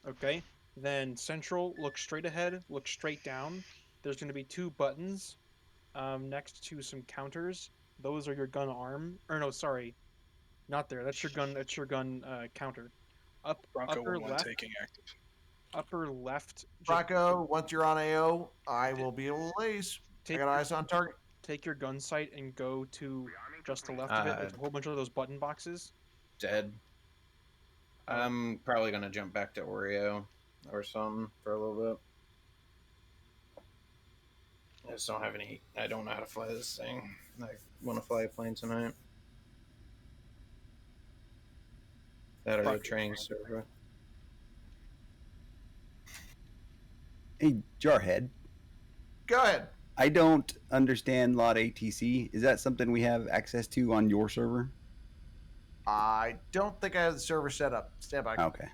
Okay. Then central, look straight ahead, look straight down. There's going to be 2 buttons next to some counters. Those are your gun arm. Or no, sorry, not there. That's your gun. That's your gun counter. Bronco Upper 1-1 left. taking active. Upper left. Bronco, once you're on AO, I will be able to lace. I got eyes on target. Take your gun sight and go to just the left of it. There's a whole bunch of those button boxes. Dead. I'm probably gonna jump back to Oreo or something for a little bit. I just don't have any. I don't know how to fly this thing. I want to fly a plane tonight. That or the training server. Hey, Jarhead. Go ahead. I don't understand lot ATC. Is that something we have access to on your server? I don't think I have the server set up. Stand by. Okay.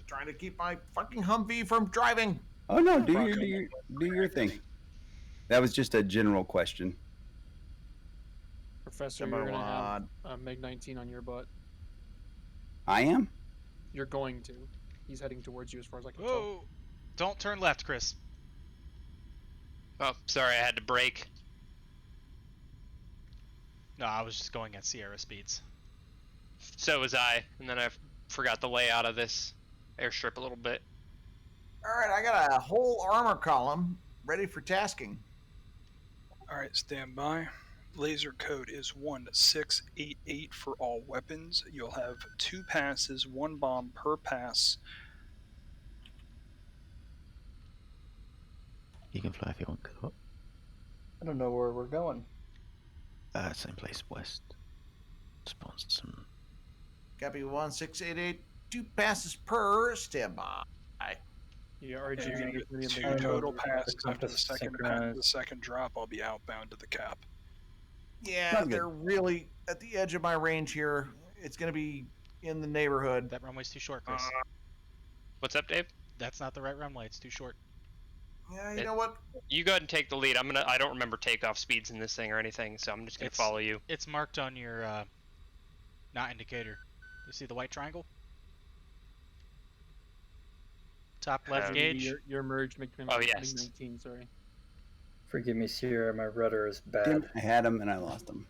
Trying to keep my fucking Humvee from driving. Oh no, do your thing. That was just a general question. Professor, Number you're going to have one. a MiG-19 on your butt. I am? You're going to. He's heading towards you as far as I can tell. Whoa! Don't turn left, Chris. Oh, sorry, I had to brake. No, I was just going at Sierra speeds. So was I, and then I forgot the layout of this airstrip a little bit. All right, I got a whole armor column ready for tasking. All right, stand by. Laser code is 1688 for all weapons. You'll have 2 passes, 1 bomb per pass. You can fly if you want, Kurt. I don't know where we're going. Same place, west. Spawns some. Copy 1688. 2 passes per standby. Yeah, You're RG. gonna get 2 total passes after the second drop. I'll be outbound to the cap. Yeah, they're really at the edge of my range here. It's going to be in the neighborhood. That runway's too short, Chris. What's up, Dave? That's not the right runway. It's too short. Yeah, you know what? You go ahead and take the lead. I don't remember takeoff speeds in this thing or anything, so I'm just gonna follow you. It's marked on your not indicator. You see the white triangle? Top left gauge. Your merged MiG-19. Oh, yes. MiG-19, sorry. Forgive me, Sierra. My rudder is bad. Damn, I had him and I lost him.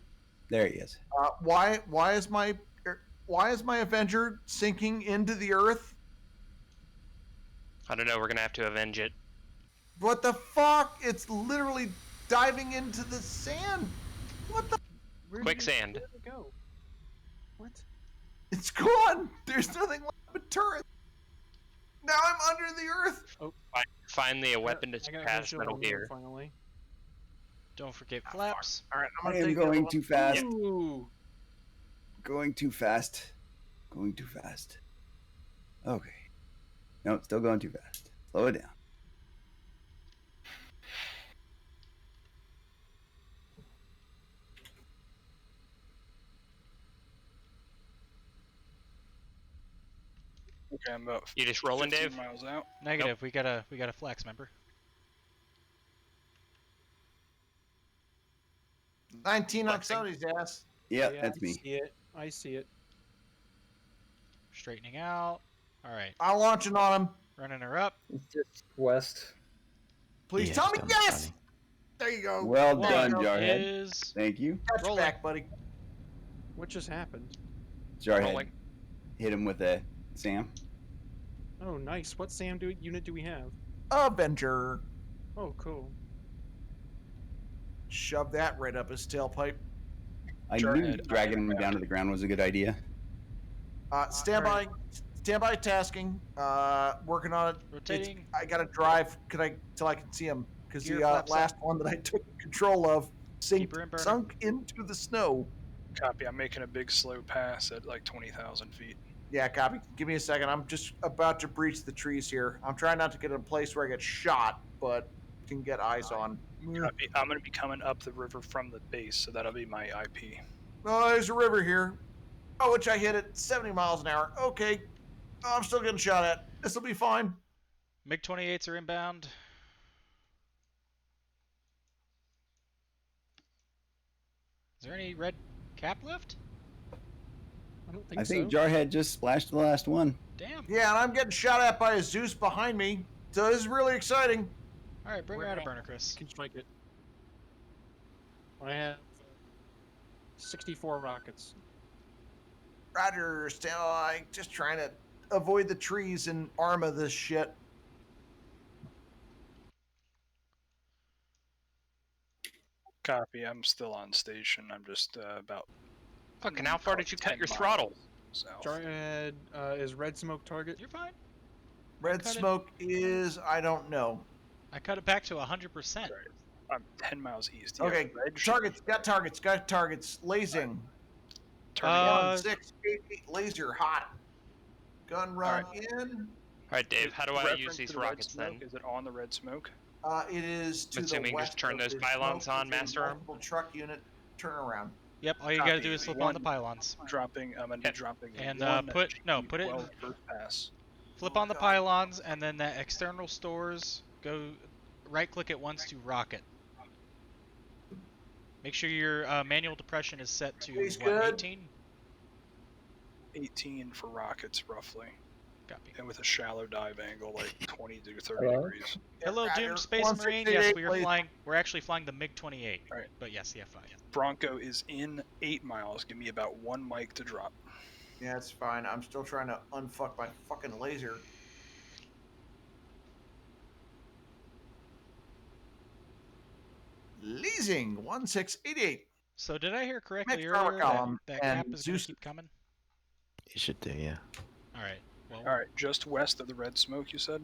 There he is. Why is my Avenger sinking into the earth? I don't know. We're gonna have to avenge it. What the fuck? It's literally diving into the sand. What the? Quicksand. Where'd it go? What? It's gone. There's nothing left but turret. Now I'm under the earth. Oh, finally a weapon to I got pass visual Metal on you Gear. Finally. Don't forget flaps. All right, I am going too fast. Ooh. Going too fast. Going too fast. Okay. No, still going too fast. Slow it down. Okay, I'm about You just rolling, 15 Dave? miles out. Negative. We got a flex, remember? 19 on Sony's ass. Yeah, that's me. I see it. Straightening out. All right. I'm launching on him. Running her up. It's just west. Please Yeah, tell me just yes. funny. There you go. Well There done, you go. Jarhead. Is Thank you. Catch Rolling. back, buddy. What just happened? Jarhead. Rolling. Hit him with a Sam. Oh, nice. What SAM unit do we have? Avenger. Oh, cool. Shove that right up his tailpipe. I Jarhead, knew dragging him down to the ground was a good idea. Stand by. Stand by tasking. Working on it. rotating. I gotta drive till I can see him because Gear the flaps last one that I took control of Keep her in burner. sunk into the snow. Copy. I'm making a big slow pass at like 20,000 feet. Yeah, copy. Give me a second. I'm just about to breach the trees here. I'm trying not to get in a place where I get shot, but can get eyes on. Copy. I'm going to be coming up the river from the base, so that'll be my IP. Oh, there's a river here. Oh, which I hit at 70 miles an hour. Okay. Oh, I'm still getting shot at. This will be fine. MiG-28s are inbound. Is there any red cap left? I don't think I think so. Jarhead just splashed the last one. Damn. Yeah, and I'm getting shot at by a Zeus behind me. So this is really exciting. All right, bring her out of burner, Chris. You can strike it. I have 64 rockets. Roger, still like just trying to avoid the trees and armor this shit. Copy. I'm still on station. I'm just about. Fucking, how far did you cut 10 your miles throttle? south. Jarhead is red smoke target. You're fine. Red Cut it. smoke is I don't know. I cut it back to 100%. Right. I'm 10 miles east. Yeah, Okay, red targets, got targets. Lasing. turning Uh, 688 laser hot. Gun run in. Alright, Dave, how do I use reference these to the red rockets smoke, then? Is it on the red smoke? It is to I'm assuming the just west turn of those the pylons smoke. on, It's a Master Arm? multiple truck unit turnaround. Yep, all you gotta Copy. do is slip on the One. pylons. Dropping. I'm gonna be dropping. And one put it in, G12 first pass. flip on the pylons, and then that external stores, go right click it once to rocket. Make sure your manual depression is set to He's what, good. 18? 18 for rockets, roughly. Copy. And with a shallow dive angle, like 20 to 30 Hello? degrees. Hello, Roger. Doom Space Marine. Yes, 1688, we are please. flying. We're actually flying the MiG-28. Right. But yes, yeah, fine. Bronco is in 8 miles. Give me about 1 mic to drop. Yeah, it's fine. I'm still trying to unfuck my fucking laser. Leasing 1688. So did I hear correctly Next earlier column, that and cap is going Zeus- to keep coming? You should do, yeah. All right. Well, All right, just west of the red smoke, you said?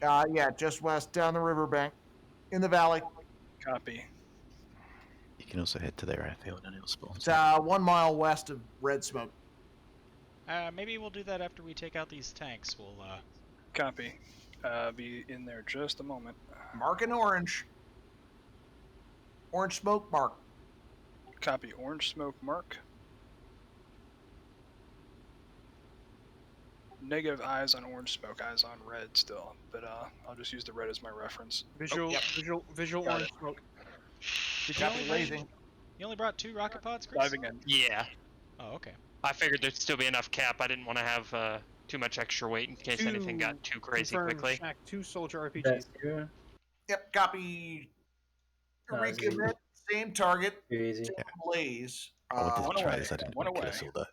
Yeah, just west down the riverbank, in the valley. Copy. You can also head to their airfield and it'll spawn. It's 1 mile west of red smoke. maybe we'll do that after we take out these tanks. We'll Copy. Be in there just a moment. Mark in orange. Orange smoke mark. Copy. Orange smoke mark. Negative eyes on orange smoke, eyes on red still. But I'll just use the red as my reference. Visual, yep. visual Got orange it. smoke. Did you Copy only lasing. You only brought 2 rocket pods, Chris? Diving in. Yeah. Oh, okay. I figured there'd still be enough cap. I didn't want to have too much extra weight in case anything got too crazy Confirmed quickly. Shack 2 soldier RPGs. That's true. Yep, copy. No, it's easy. Recommit, same target. Too easy. Blaze. I wanted one to try away, this, I didn't one want to away. kill us all that.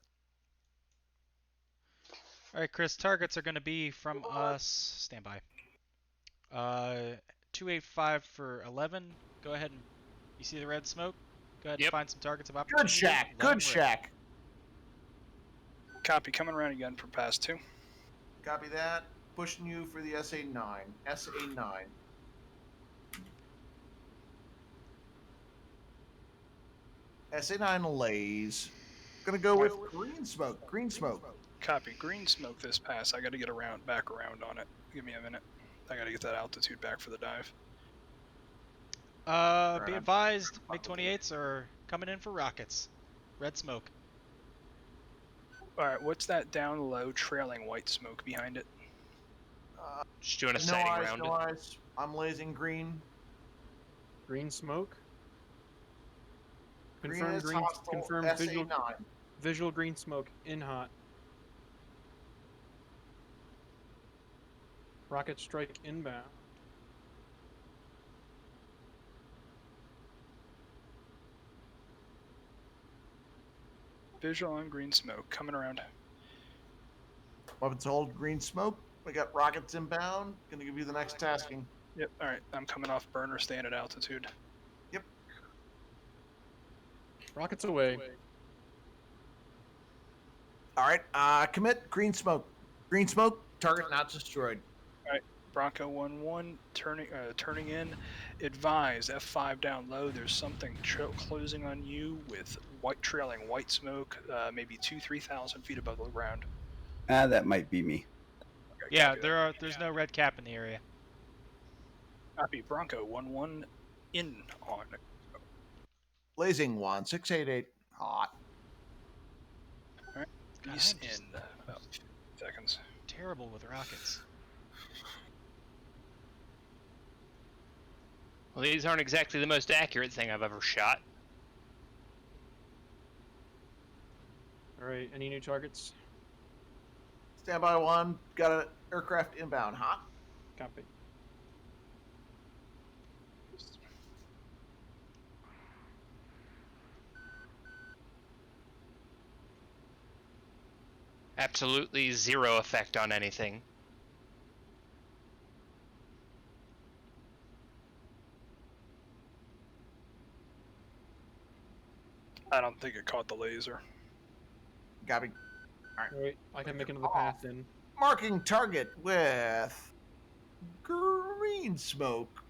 All right, Chris. Targets are going to be from us. Stand by. 285 for 11. Go ahead and you see the red smoke. Go ahead and Yep. find some targets of opportunity. Good shack. Let 'em Good rip. shack. Copy. Coming around again for pass 2. Copy that. Pushing you for the SA9. SA9. SA9 lays. Gonna go with green smoke. Green smoke. Copy. Green smoke this pass. I got to get back around on it. Give me a minute. I got to get that altitude back for the dive. Be advised, MiG-28s are coming in for rockets. Red smoke. All right. What's that down low trailing white smoke behind it? Just doing a No sighting eyes, round. no eyes. I'm lasing green. Green smoke. Green Confirm is green. hostile. Confirm SA9. visual green smoke in hot. Rocket strike inbound. Visual on green smoke. Coming around. Weapons hold green smoke. We got rockets inbound. Gonna give you the next tasking. Yep. All right. I'm coming off burner, staying at altitude. Rockets away. All right. Commit green smoke. Green smoke. Target not destroyed. Bronco 1-1 turning in. Advise F5 down low. There's something closing on you with trailing white smoke, maybe 2,000-3,000 feet above the ground. That might be me. Okay, Yeah, copy that. there's no red cap in the area. Copy. Bronco 1-1 in on. Blazing 1688. Hot. God, East I'm just in about 15 seconds. terrible with rockets. Well, these aren't exactly the most accurate thing I've ever shot. All right. Any new targets? Standby 1. Got an aircraft inbound. Hot. Copy. Absolutely zero effect on anything. I don't think it caught the laser. Copy. All right. I can make another path then. Marking target with green smoke.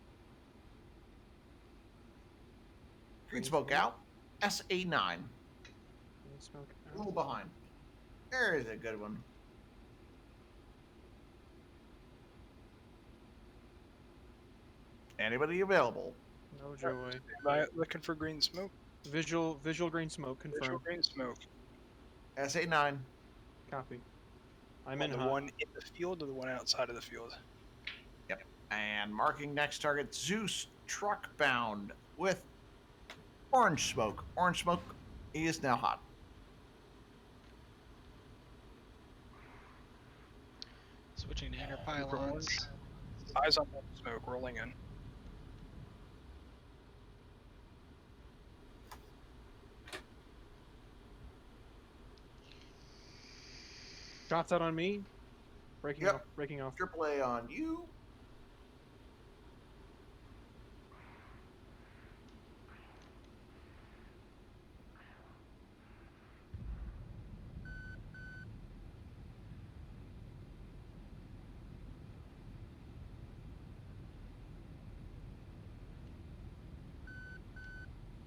Green smoke out. SA9. Green smoke A little behind. There is a good one. Anybody available? No joy. Looking for green smoke. Visual green smoke confirmed. Visual green smoke. SA9. Copy. I'm On in the hot. one in the field or the one outside of the field? Yep. And marking next target Zeus truck bound with orange smoke. Orange smoke. He is now hot. Switching to inner pylons. Eyes on that smoke, rolling in. Shots out on me. Breaking Yep. off. Breaking off. AAA on you.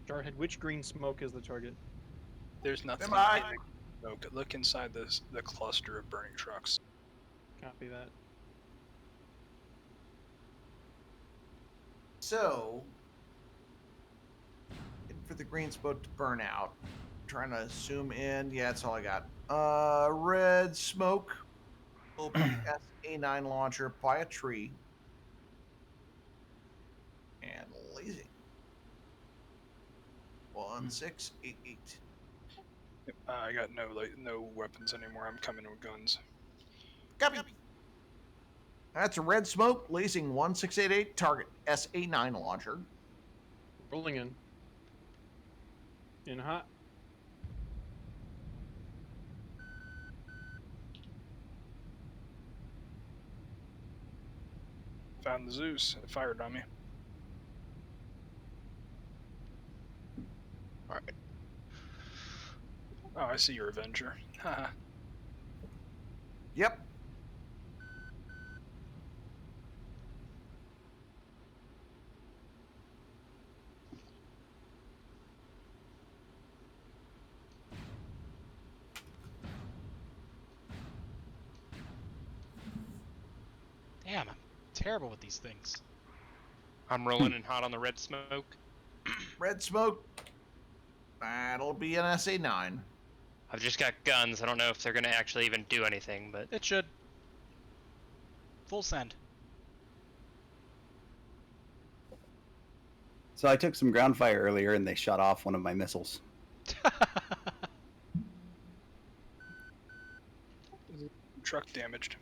Jarhead, which green smoke is the target? There's nothing Goodbye. in the smoke. Look inside the cluster of burning trucks. Copy that. So, waiting for the green smoke to burn out. Trying to zoom in. Yeah, that's all I got. Red smoke. Will be SA9 launcher by a tree. And lazy. 1688. I got no weapons anymore. I'm coming with guns. Copy. That's a red smoke. Lasing 1688. Target SA9 launcher. Rolling in. In hot. Found the Zeus. It fired on me. Alright. Oh, I see your Avenger. Haha. Yep. Damn, I'm terrible with these things. I'm rolling in hot on the red smoke. Red smoke. That'll be an SA9. I've just got guns. I don't know if they're going to actually even do anything, but... It should. Full send. So I took some ground fire earlier and they shot off one of my missiles. Truck damaged.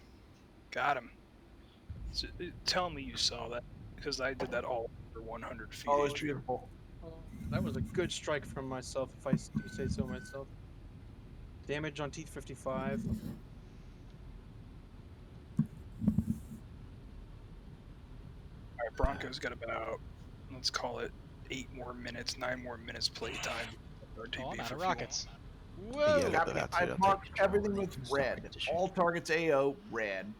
Got him. So, tell me you saw that, because I did that all over 100 feet. Oh, it's beautiful. Oh, that was a good strike from myself, if I do say so myself. Damage on teeth 55. Alright, Bronco's got about, let's call it 9 more minutes playtime. Oh, I'm out for of fuel. rockets. Yeah, Copy. that's it. I've marked everything with red. All targets AO red.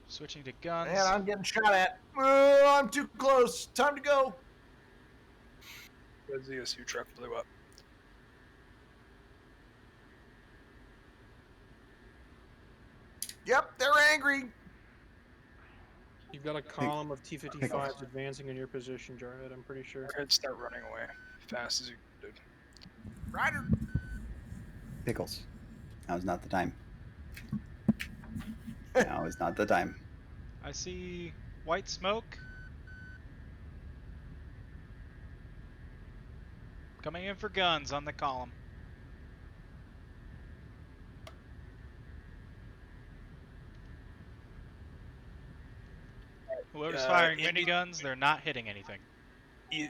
Switching to guns. And I'm getting shot at. I'm too close. Time to go. The ZSU truck blew up. Yep, they're angry. You've got a column of T-55s advancing in your position, Jarhead, I'm pretty sure. Go ahead and start running away. Fast as you did. Ryder. Pickles. Now is not the time. Now is not the time. I see white smoke. Coming in for guns on the column. Whoever's firing miniguns, they're not hitting anything.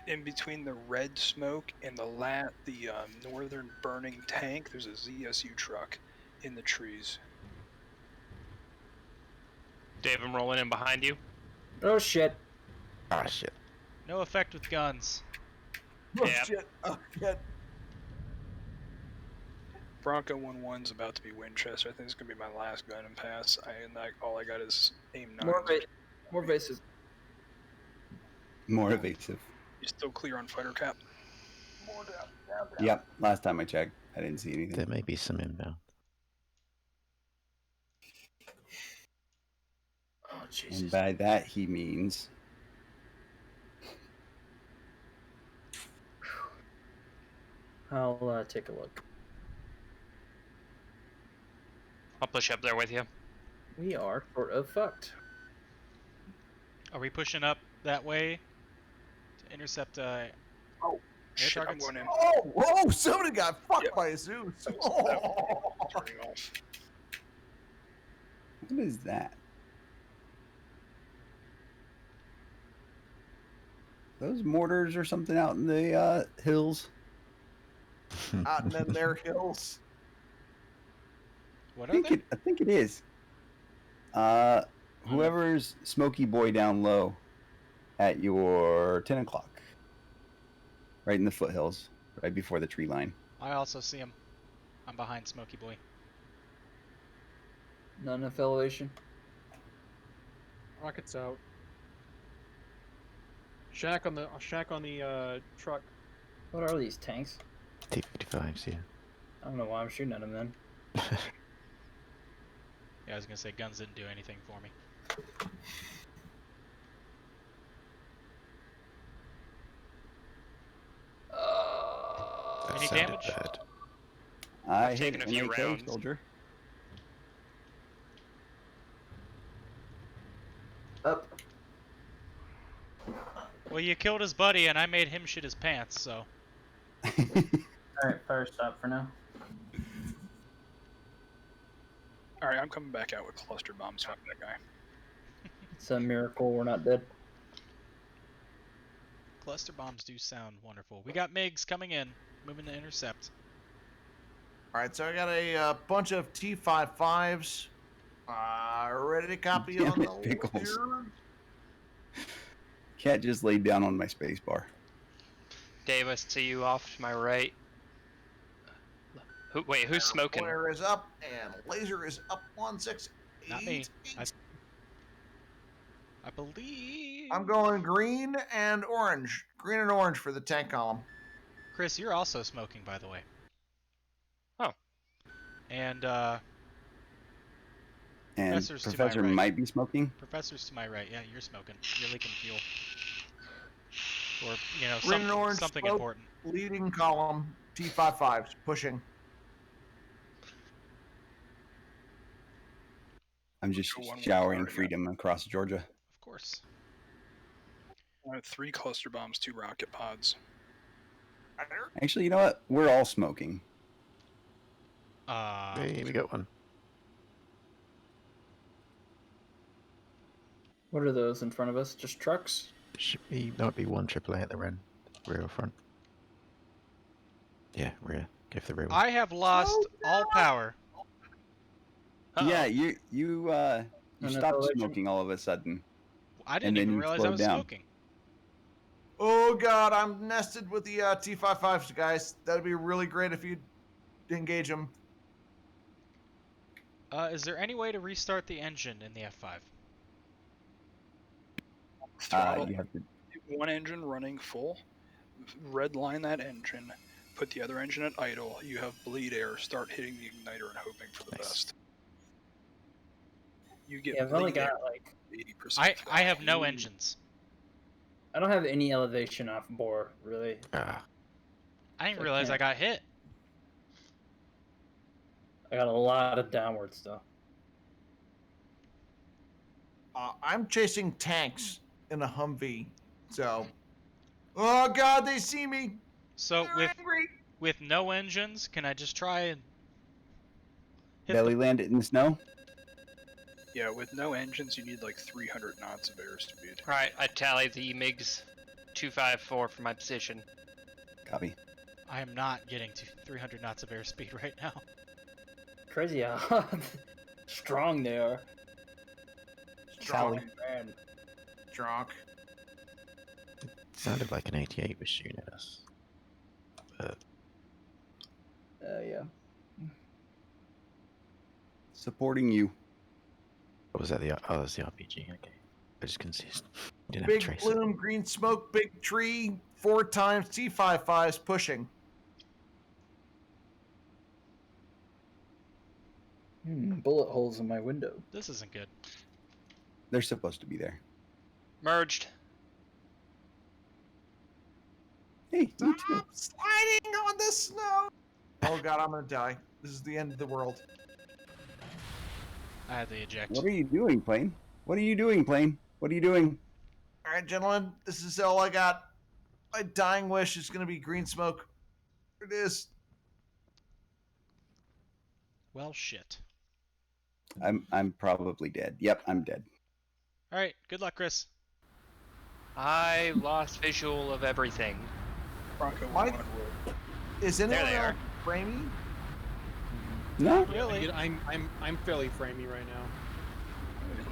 In between the red smoke and the northern burning tank, there's a ZSU truck in the trees. Dave, I'm rolling in behind you. Oh shit. Ah, shit. No effect with guns. Oh Yep. shit! Oh shit! Bronco 1-1's about to be Winchester. I think it's gonna be my last gun and pass. All I got is aim 9. More bases. More evasive. You still clear on fighter cap? More down. Yep. Last time I checked, I didn't see anything. There may be some inbound. Oh Jesus. And by that he means I'll take a look. I'll push up there with you. We are sort of fucked. Are we pushing up that way to intercept Oh, air shit, I'm targets? going in. Oh, whoa! Somebody got fucked by a Zeus. That Oh. was turning off. what is that? Those mortars or something out in the hills? Out and then their hills. What are they? I think it is. Whoever's Smoky Boy down low at your 10 o'clock. Right in the foothills, right before the tree line. I also see him. I'm behind Smoky Boy. Not enough elevation. Rockets out. Shack on the truck. What are these tanks? T-55s, yeah. I don't know why I'm shooting at them then. Yeah, I was gonna say guns didn't do anything for me. Any sounded damage? bad. I I've taken hit a few an AK, rounds. soldier. Up. Well, you killed his buddy, and I made him shit his pants, so... Alright, fire stop for now. Alright, I'm coming back out with cluster bombs. Fuck that guy. It's a miracle we're not dead. Cluster bombs do sound wonderful. We got MiGs coming in, moving to intercept. All right, so I got a bunch of T-55s ready to copy Damn on it, the Pickles. laser. Cat just laid down on my space bar. Dave, I see you off to my right. Wait, who's smoking? Flare is up and laser is up 168. Not me. I believe... I'm going green and orange. Green and orange for the tank column. Chris, you're also smoking, by the way. Oh. And, And Professor's to my Professor right. might be smoking. Professor's to my right. Yeah, you're smoking. You're leaking fuel. Or, you know, Green and orange something smoke, important. leading column, T-55s, pushing. I'm just Go one showering more, yeah. freedom across Georgia. Of course. I have 3 cluster bombs, 2 rocket pods. Actually, you know what? We're all smoking. Hey, we got one. What are those in front of us? Just trucks? Should be, that would be one AAA at the rear or front. Yeah, rear. Go for the rear one. I have lost all power. Yeah, you Enough stopped elevation? smoking all of a sudden. I didn't And then even you realize I slowed was down. smoking. Oh god, I'm nested with the T-55s, guys. That'd be really great if you'd engage them. Is there any way to restart the engine in the F5? Throttle You have to. one engine running full. Red line that engine. Put the other engine at idle. You have bleed air. Start hitting the igniter and hoping for the Nice. best. You get Yeah, I've only bleed air got like 80%. I have no engines. I don't have any elevation off bore, really. Ah, I didn't So I realize I can't- got hit. I got a lot of downwards though. I'm chasing tanks in a Humvee, so. Oh god, they see me. So They're angry. with no engines, can I just try and hit Belly land it in the snow? Yeah, with no engines, you need like 300 knots of airspeed. Alright, I tallied the MiGs 254 for my position. Copy. I am not getting to 300 knots of airspeed right now. Crazy how strong they are. Strong, Sally. man. Drunk. Sounded like an 88 was shooting at us. But Yeah. Supporting you. what was that? Oh, that's the RPG. Okay. I just consist. Didn't Big have to trace bloom, green smoke, big tree, 4 times T55s pushing. Bullet holes in my window. This isn't good. They're supposed to be there. Merged. Hey, you too. Stop sliding on the snow. Oh god, I'm gonna die. This is the end of the world. I had to eject. What are you doing, plane? What are you doing, plane? What are you doing? All right, gentlemen, this is all I got. My dying wish is gonna be green smoke. Here it is. Well, shit. I'm probably dead. Yep, I'm dead. All right, good luck, Chris. I lost visual of everything. Bronco Why- 1 will. Is There anyone they else are. framey? No? Really? I'm fairly framey right now.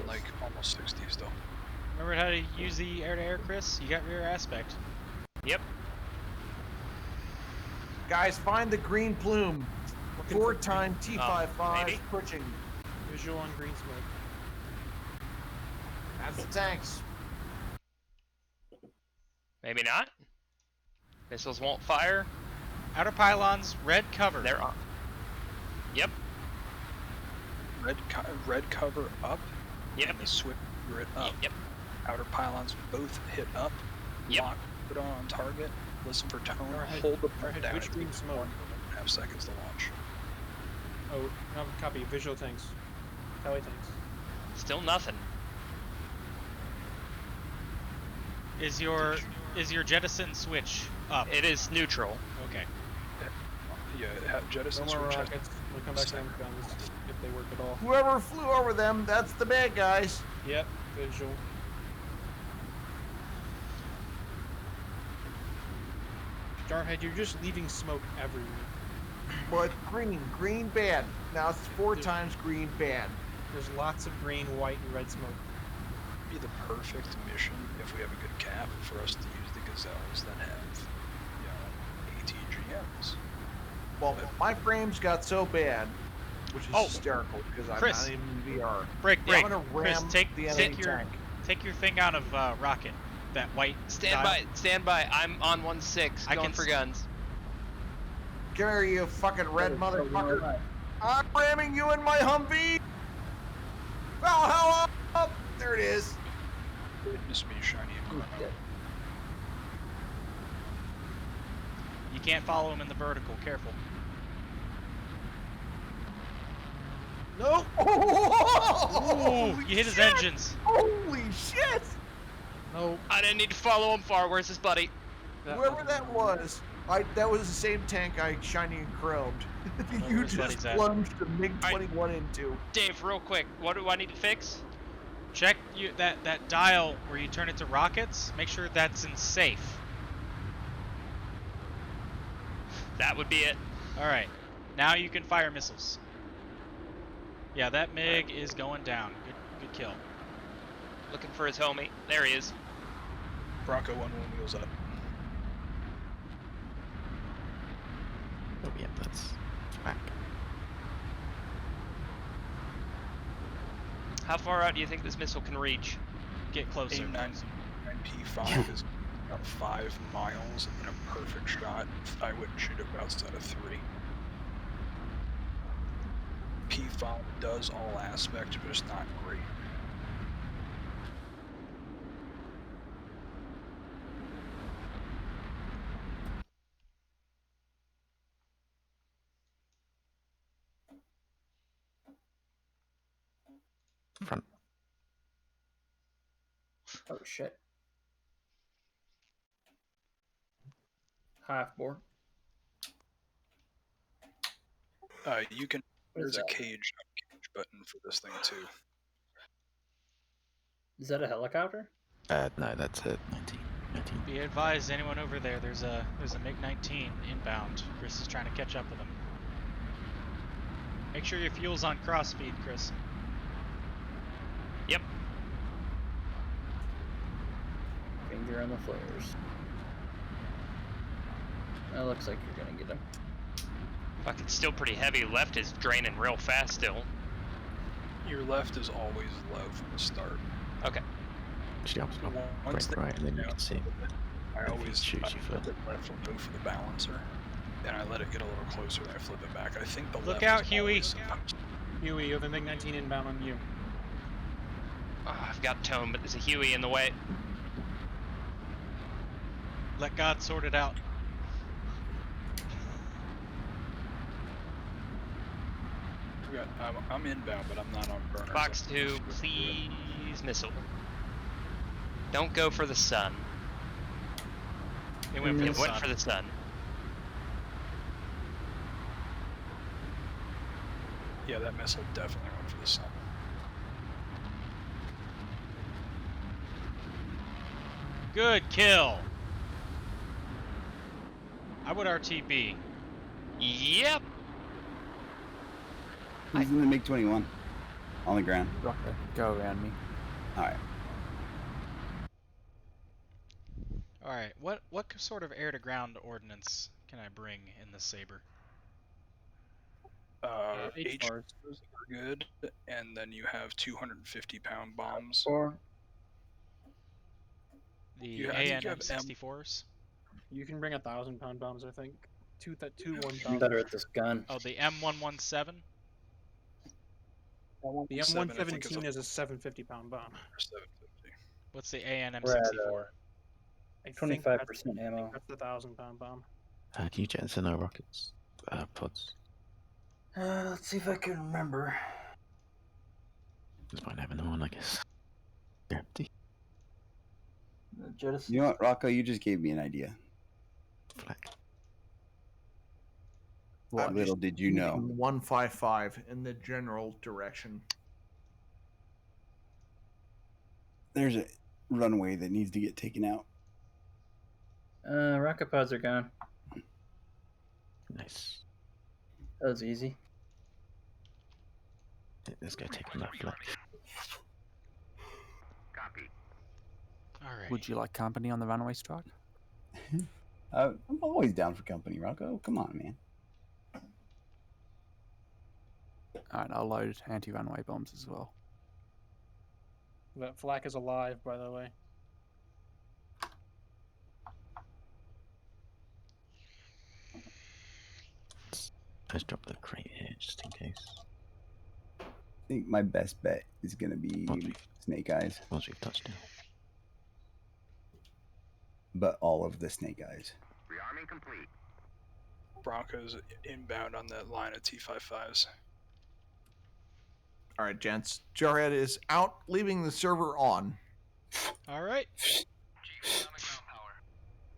I'm like almost 60 still. Remember how to use the air-to-air, Chris? You got rear aspect. Yep. Guys, find the green plume. Looking 4 for time T55s maybe? pushing. visual on green smoke. That's the tanks. Maybe not. Missiles won't fire. Outer pylons, red cover. They're on. Yep. Red cover up. Yep. And the switch grid up. Yep. Outer pylons both hit up. Yep. Lock, put on target. Listen for tone. Arrowhead- Hold the Arrowhead, down. which green smoke? 1.5 seconds to launch. Oh, no, copy. Visual tanks. Tally tanks. Still nothing. Is your jettison switch up? It is neutral. Okay. Yeah, jettison No more switch. rockets. We'll come back to them guns if they work at all. Whoever flew over them, that's the bad guys. Yep. Visual. Jarhead, you're just leaving smoke everywhere. But green bad. Now it's 4 times green bad. There's lots of green, white, and red smoke. Be the perfect mission if we have a good cap for us to use the gazelles that have, ATGMs. Well, my frames got so bad, which is Oh, hysterical because I'm Chris. not even in VR. Break. I'm gonna Chris, ram take the enemy your tank. take your thing out of rocket. That white. Stand dial. by. Stand by. I'm on 1-6. I Going can for s- guns. Come here, you fucking red motherfucker. I'm ramming you in my Humvee. Well, hell up. There it is. Witness me, shiny and chrome. You can't follow him in the vertical. Careful. No. Ooh, you hit his engines. Holy shit. No. I didn't need to follow him far. Where's his buddy? Whoever that was, that was the same tank I shiny and chromed. You where's just Buddy's at? plunged the MiG-21 into. Dave, real quick. What do I need to fix? Check that dial where you turn it to rockets. Make sure that's in safe. That would be it. All right. Now you can fire missiles. Yeah, that MiG is going down. Good kill. Looking for his homie. There he is. Bronco 1 wheels up. Oh, yeah, that's whack. How far out do you think this missile can reach? Get closer. AIM-9P5 is about 5 miles in a perfect shot. I wouldn't shoot it outside of 3. P5 does all aspects, but it's not great. Front. Oh shit. Half bore. You can. What is There's a that? cage button for this thing too. Is that a helicopter? No, that's a 19. Be advised, anyone over there, there's a MiG-19 inbound. Chris is trying to catch up with him. Make sure your fuel's on crossfeed, Chris. Yep. Finger on the flares. That looks like you're gonna get him. Fuck, it's still pretty heavy. Left is draining real fast still. Your left is always low from the start. Okay. Actually, I'll Once break they right, and then you get can see. I always shoot I you flip for. it left will go for the balancer. Then I let it get a little closer, then I flip it back. I think the Look left out, is Huey. always supposed- Huey, you have a MiG-19 inbound on you. Oh, I've got tone, but there's a Huey in the way. Let God sort it out. I'm inbound, but I'm not on burner. Box 2, please missile. Don't go for the sun. They went for It the went sun. for the sun. Yeah, that missile definitely went for the sun. Good kill. I would RTB. Yep. He's in the MiG-21 on the ground. Rocker, go around me. All right. All right. What sort of air-to-ground ordnance can I bring in the Saber? H are good, and then you have 250-pound bombs. Or The I think you have AN-M64s. You can bring 1,000-pound bombs, I think. Two I'm 1,000. better at this gun. Oh, the M117. The M117 is a 750-pound bomb. Or 750. What's the We're at AN-M64? I 25% ammo. That's the 1,000-pound bomb. Can you jettison our rockets? Pods. Let's see if I can remember. It's fine having them on, I guess. They're empty. Jettison. You know what, Rocco? You just gave me an idea. Flak. What little did you know? 155 in the general direction. There's a runway that needs to get taken out. Rocket pods are gone. Nice. That was easy. Let's go take on that flak. Copy. All right. Would you like company on the runway strike? I'm always down for company, Rocco. Come on, man. Alright, I'll load anti-runway bombs as well. That flak is alive, by the way. Let's drop the crate here just in case. I think my best bet is going to be Snake Eyes. Once we've touched down. But all of the Snake Eyes. Rearming complete. Broncos inbound on that line of T-55s. All right, gents. Jarhead is out, leaving the server on. All right.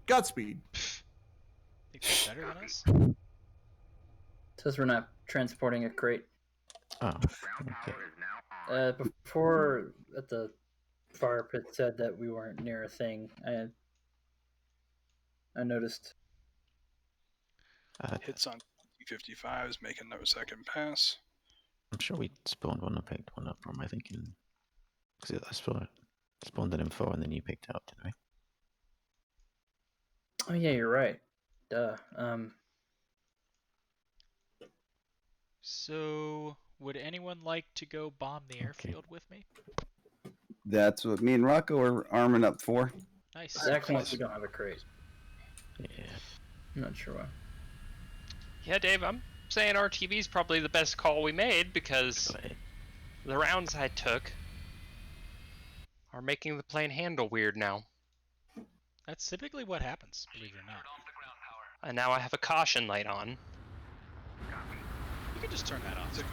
Godspeed. Think they're better than us? Says we're not transporting a crate. Oh, Ground okay. power is now on. Before at the fire pit said that we weren't near a thing. I noticed. Hits on T-55s, making no second pass. I'm sure we spawned one and picked one up from, I think, in... Because I spawned an M4 and then you picked it up, didn't we? Oh yeah, you're right. Duh. So, would anyone like to go bomb the airfield with me? That's what me and Rocco are arming up for. Nice. Zach thinks we don't have a crate. Yeah. I'm not sure why. Yeah, Dave, I'm saying RTV is probably the best call we made because the rounds I took are making the plane handle weird now. That's typically what happens, believe it or not. And now I have a caution light on. You can just turn that off.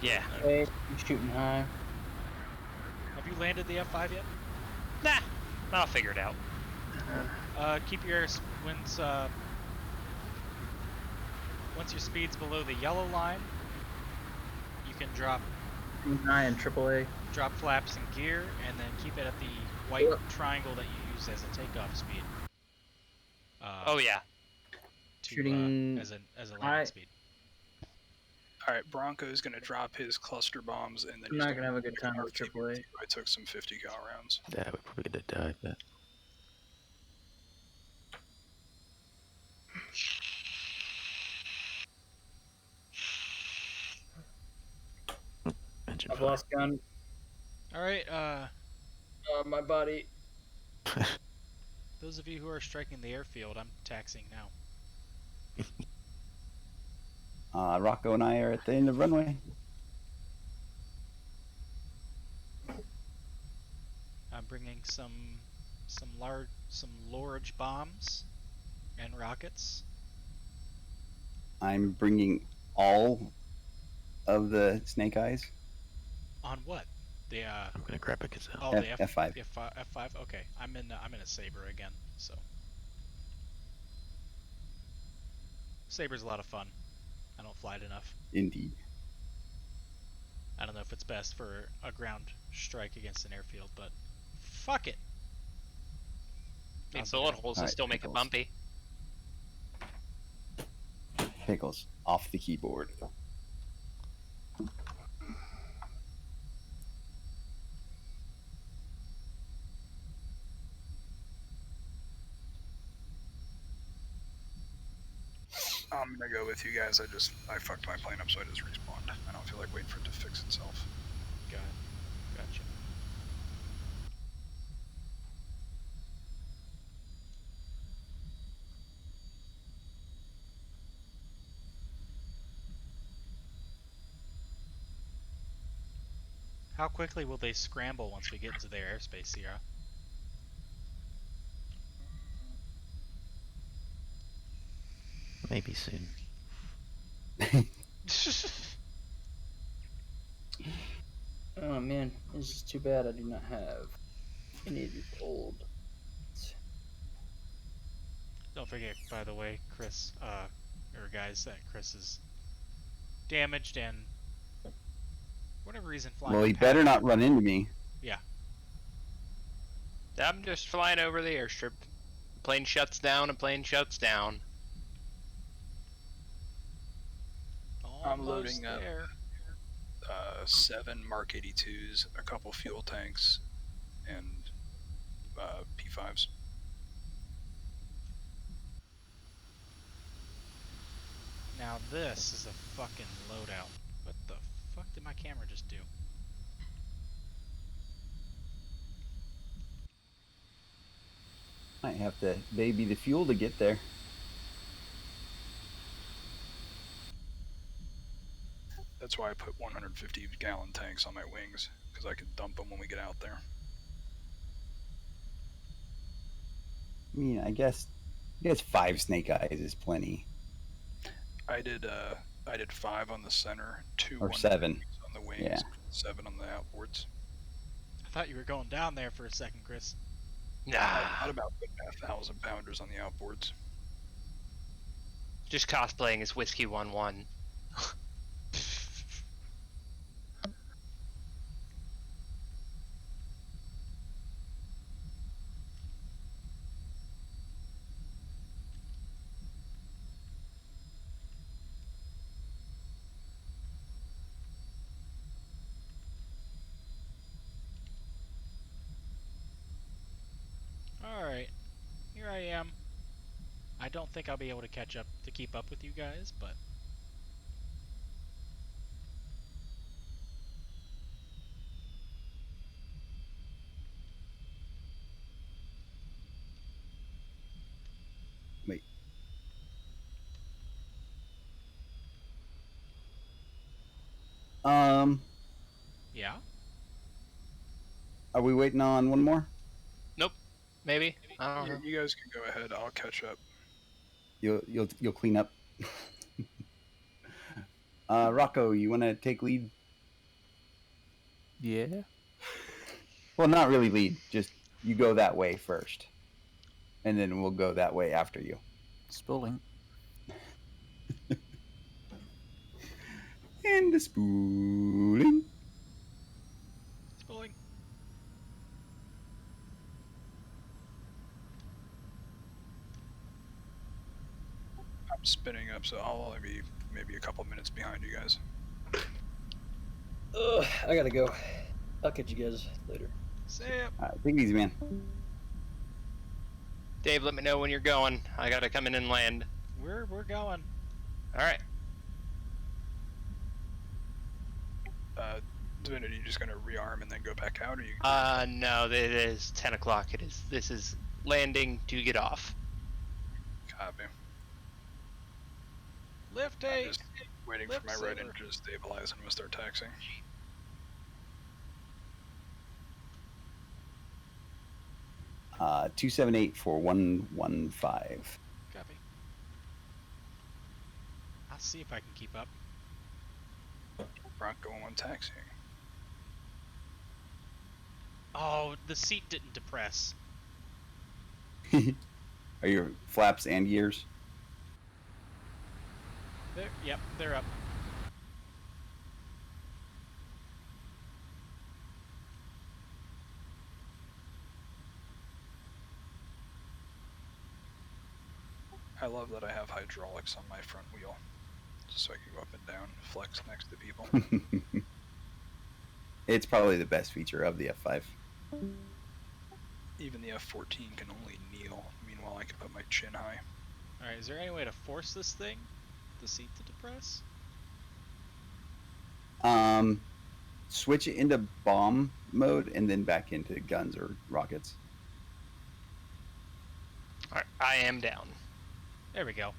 Yeah. Hey, I'm shooting high. Have you landed the F5 yet? Nah, I'll figure it out. Keep your winds, once your speed's below the yellow line, you can drop 9 and AAA. Drop flaps and gear, and then keep it at the white triangle that you use as a takeoff speed. Oh yeah. Shooting as a landing speed. All right, Bronco's gonna drop his cluster bombs, and then I'm he's not gonna have a good time with AAA. I took some 50 cal rounds. Yeah, we're probably gonna die, but engine I've fire. lost gun. All right. My body. Those of you who are striking the airfield, I'm taxing now. Rocco and I are at the end of the runway. I'm bringing some large bombs and rockets. I'm bringing all of the snake eyes. On what? The I'm gonna grab a gazelle. Oh, the F5. F5. Okay, I'm in a saber again. So saber's a lot of fun. I don't fly it enough. Indeed. I don't know if it's best for a ground strike against an airfield, but fuck it. I mean, bullet holes will still make it bumpy. Pickles off the keyboard. I'm gonna go with you guys. I fucked my plane up, so I just respawned. I don't feel like waiting for it to fix itself. Gotcha. How quickly will they scramble once we get into their airspace, Sierra? Maybe soon. Oh man, it's just too bad I do not have any of these old. Don't forget, by the way, Chris, or guys, that Chris is damaged and for whatever reason flying. Well, he better not run into me. Yeah. I'm just flying over the airstrip. Plane shuts down and plane shuts down. I'm loading up 7 Mark 82s, a couple fuel tanks, and P5s. Now this is a fucking loadout. What the fuck did my camera just do? Might have to baby the fuel to get there. That's why I put 150-gallon tanks on my wings, because I can dump them when we get out there. I mean, I guess 5 snake eyes is plenty. I did 5 on the center, 2 or 7 on the wings, yeah. 7 on the outboards. I thought you were going down there for a second, Chris. Nah. Not about putting 1,000 pounders on the outboards. Just cosplaying as Whiskey 1-1. Alright, here I am. I don't think I'll be able to keep up with you guys, but... Wait. Yeah? Are we waiting on one more? Nope. Maybe. I don't know. You guys can go ahead. I'll catch up. You'll clean up. Rocco, you want to take lead? Yeah. Well, not really lead. Just you go that way first, and then we'll go that way after you. Spooling. And the spooling. spinning up, so I'll only be maybe a couple minutes behind you guys. Ugh, I gotta go. I'll catch you guys later. See ya. Take it easy, man. Dave, let me know when you're going. I gotta come in and land. We're going. All right. Divinity, you just gonna rearm and then go back out, or you? No, it is 10 o'clock. This is landing to get off. Copy. Lift I'm 8. just waiting for my right engine to stabilize, and I'm gonna start taxiing. Uh, 278 for 115. Copy. I'll see if I can keep up. Bronco 1 taxiing. Oh, the seat didn't depress. Are your flaps and gears? Yep, they're up. I love that I have hydraulics on my front wheel, just so I can go up and down, flex next to people. It's probably the best feature of the F5. Even the F14 can only kneel. Meanwhile, I can put my chin high. Alright, is there any way to force this thing, the seat to depress? Switch it into bomb mode and then back into guns or rockets. All right, I am down. There we go.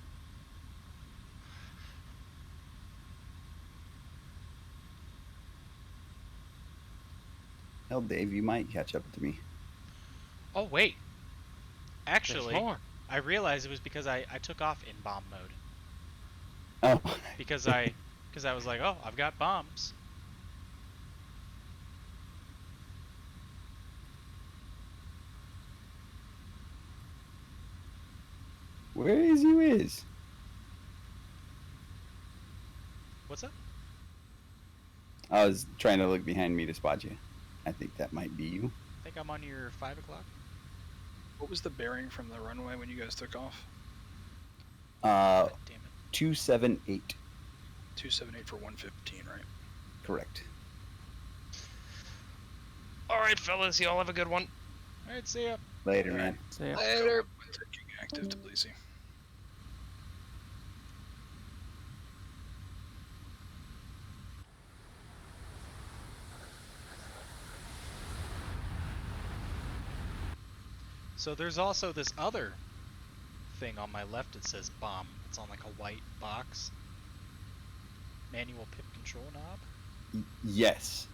Hell, Dave, you might catch up to me. Oh, wait. Actually, more. I realized it was because I took off in bomb mode. Oh. Because I was like, oh, I've got bombs. Where is you is? What's up? I was trying to look behind me to spot you. I think that might be you. I think I'm on your 5 o'clock. What was the bearing from the runway when you guys took off? Damn it. 278. 278 for 115, right? Correct. All right, fellas, you all have a good one. All right, see ya. Later, man. See ya. Later. Taking active to Tbilisi. So there's also this other thing on my left that says bomb. It's on like a white box. Manual pip control knob. Yes.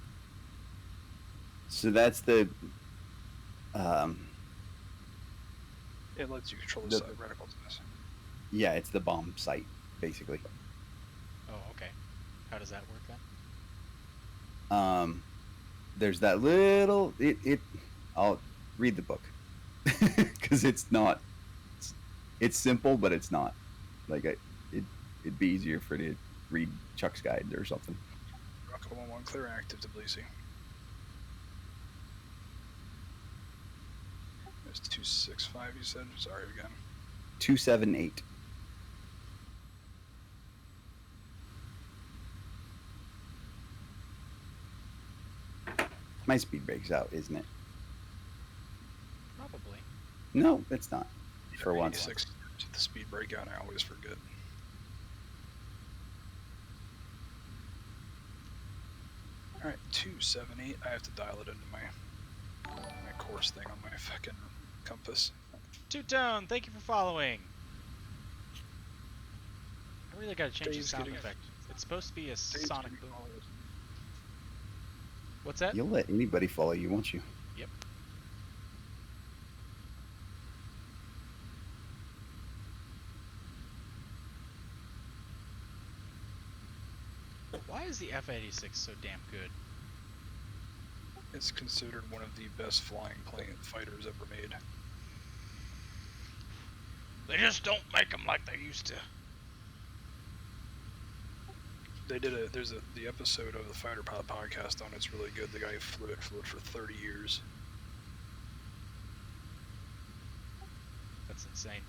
So that's the It lets you control the The- side reticles. yeah, it's the bomb sight basically. Oh, okay. How does that work then? There's that little I'll read the book because it's not it's simple, but it's not like it'd be easier for you to read Chuck's guide or something. Bronco 1-1 clear active to Tbilisi. There's 265 you said? Sorry again. 278. My speed breaks out, isn't it? Probably. No, it's not. For once. 86 to the speed breakout, I always forget. Alright, 278. I have to dial it into my course thing on my fucking compass. Two-Tone, thank you for following. I really gotta change the Dave's sound getting- effect. It's supposed to be a Dave's sonic getting boom. followed. What's that? You'll let anybody follow you, won't you? Yep. Why is the F-86 so damn good? It's considered one of the best flying plane fighters ever made. They just don't make them like they used to. They did the episode of the Fighter Pilot podcast on it's really good. The guy who flew it for 30 years. That's insane.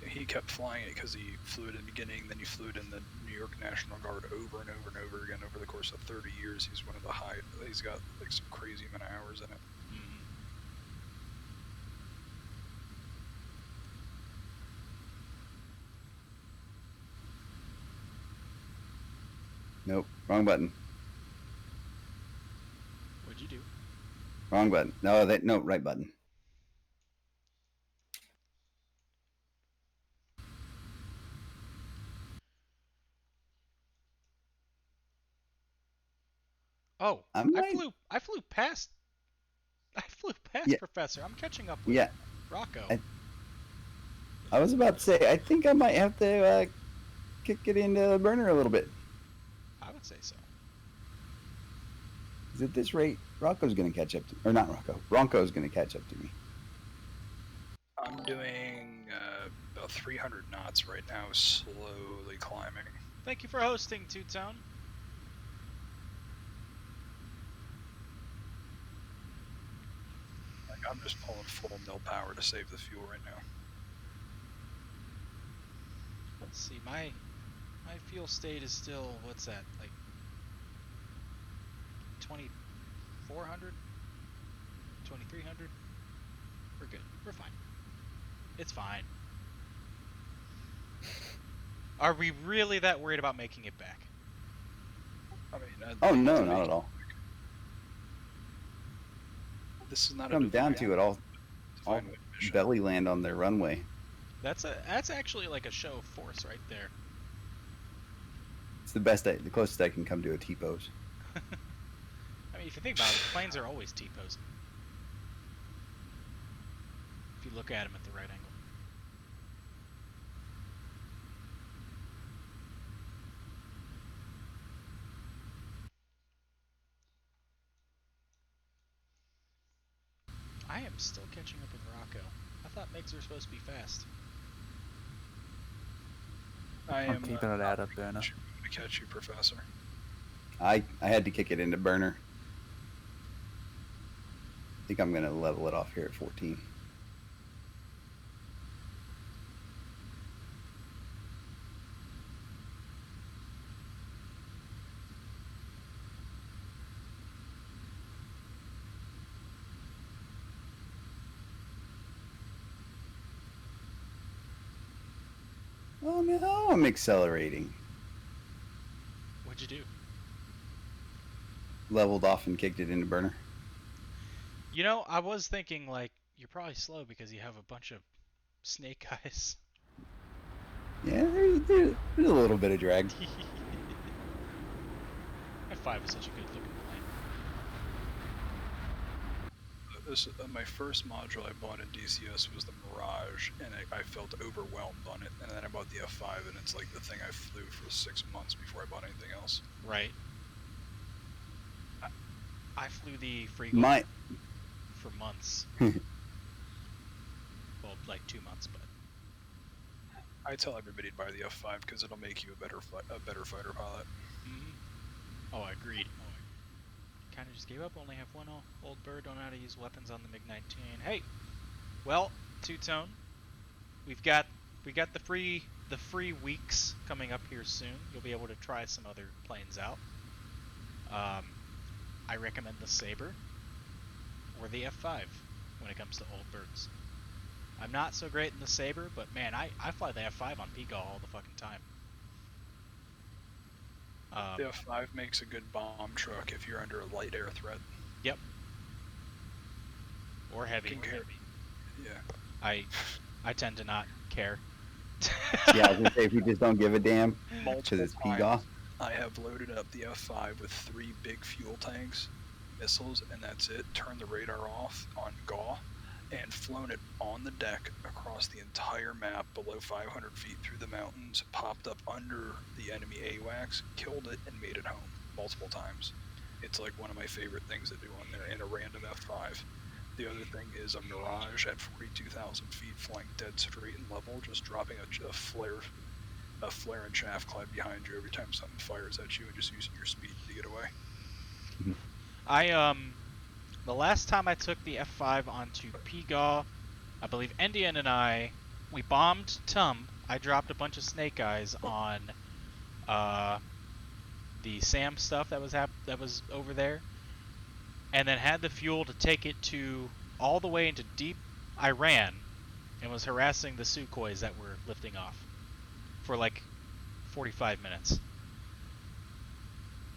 He kept flying it because he flew it in the beginning, then he flew it in the New York National Guard over and over and over again over the course of 30 years. He's one of the he's got like some crazy amount of hours in it. Nope, wrong button. What'd you do? Wrong button. No, right button. Oh, I flew past. I flew past Yeah. Professor. I'm catching up with Yeah. Rocco. I was about to say, I think I might have to kick it into the burner a little bit. I would say so. 'Cause at this rate, Rocco's going to catch up to, or not Rocco, Bronco's going to catch up to me. I'm doing about 300 knots right now, slowly climbing. Thank you for hosting, Two-Tone. Like, I'm just pulling full mill power to save the fuel right now. Let's see, my fuel state is still, what's that, like 2,400? 2,300? We're good. We're fine. It's fine. Are we really that worried about making it back? I mean, Oh, no, not at all. This is not Come down to it, all Divine Wit mission. belly land on their runway. That's actually like a show of force right there. It's the closest I can come to a T-pose. I mean, if you think about it, planes are always T-posing. If you look at them at the right angle. I am still catching up with Rocco. I thought MiGs were supposed to be fast. I'm keeping it out of burner. To catch you, Professor. I had to kick it into burner. I think I'm going to level it off here at 14. Oh no, I'm accelerating. What'd you do? Leveled off and kicked it into burner. You know, I was thinking, like, you're probably slow because you have a bunch of snake eyes. Yeah, there's a little bit of drag. F5 is such a good looking plane. My first module I bought in DCS was the Mirage, and I felt overwhelmed on it. And then I bought the F5, and it's like the thing I flew for 6 months before I bought anything else. Right. I flew the Free for months. Well, like 2 months, but. I tell everybody to buy the F5 because it'll make you a better fighter pilot. Oh, I agreed. Kind of just gave up. Only have one old bird. Don't know how to use weapons on the MiG-19. Hey, well, Two-Tone, we got the free weeks coming up here soon. You'll be able to try some other planes out. I recommend the Sabre or the F5 when it comes to old birds. I'm not so great in the Sabre, but man, I fly the F5 on Pico all the fucking time. The F5 makes a good bomb truck if you're under a light air threat. Yep. Or heavy. Yeah. I tend to not care. Yeah, I was gonna say if you just don't give a damn because it's PGA. I have loaded up the F5 with 3 big fuel tanks, missiles, and that's it. Turned the radar off on GAW and flown it on the deck across the entire map below 500 feet through the mountains, popped up under the enemy AWACS, killed it, and made it home multiple times. It's like one of my favorite things to do on there, in a random F5. The other thing is a Mirage at 42,000 feet flying dead straight and level, just dropping a flare and chaff cloud behind you every time something fires at you and just using your speed to get away. The last time I took the F5 onto PGAW, I believe Endian and I we bombed Tum. I dropped a bunch of snake eyes on the SAM stuff that was over there, and then had the fuel to take it to all the way into deep Iran, and was harassing the Sukhois that were lifting off for like 45 minutes.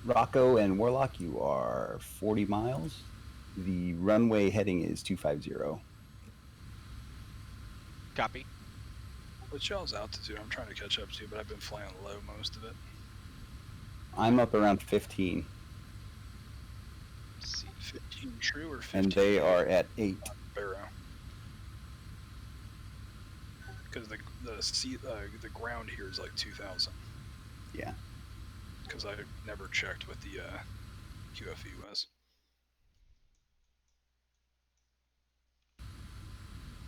Rocco and Warlock, you are 40 miles. The runway heading is 250. Copy. What's y'all's altitude? I'm trying to catch up to you, but I've been flying low most of it. I'm up around 15. Let's see. 15 true or 15? And they are at 8. Barrow. Because the ground here is like 2,000. Yeah. Because I never checked what the QFE was.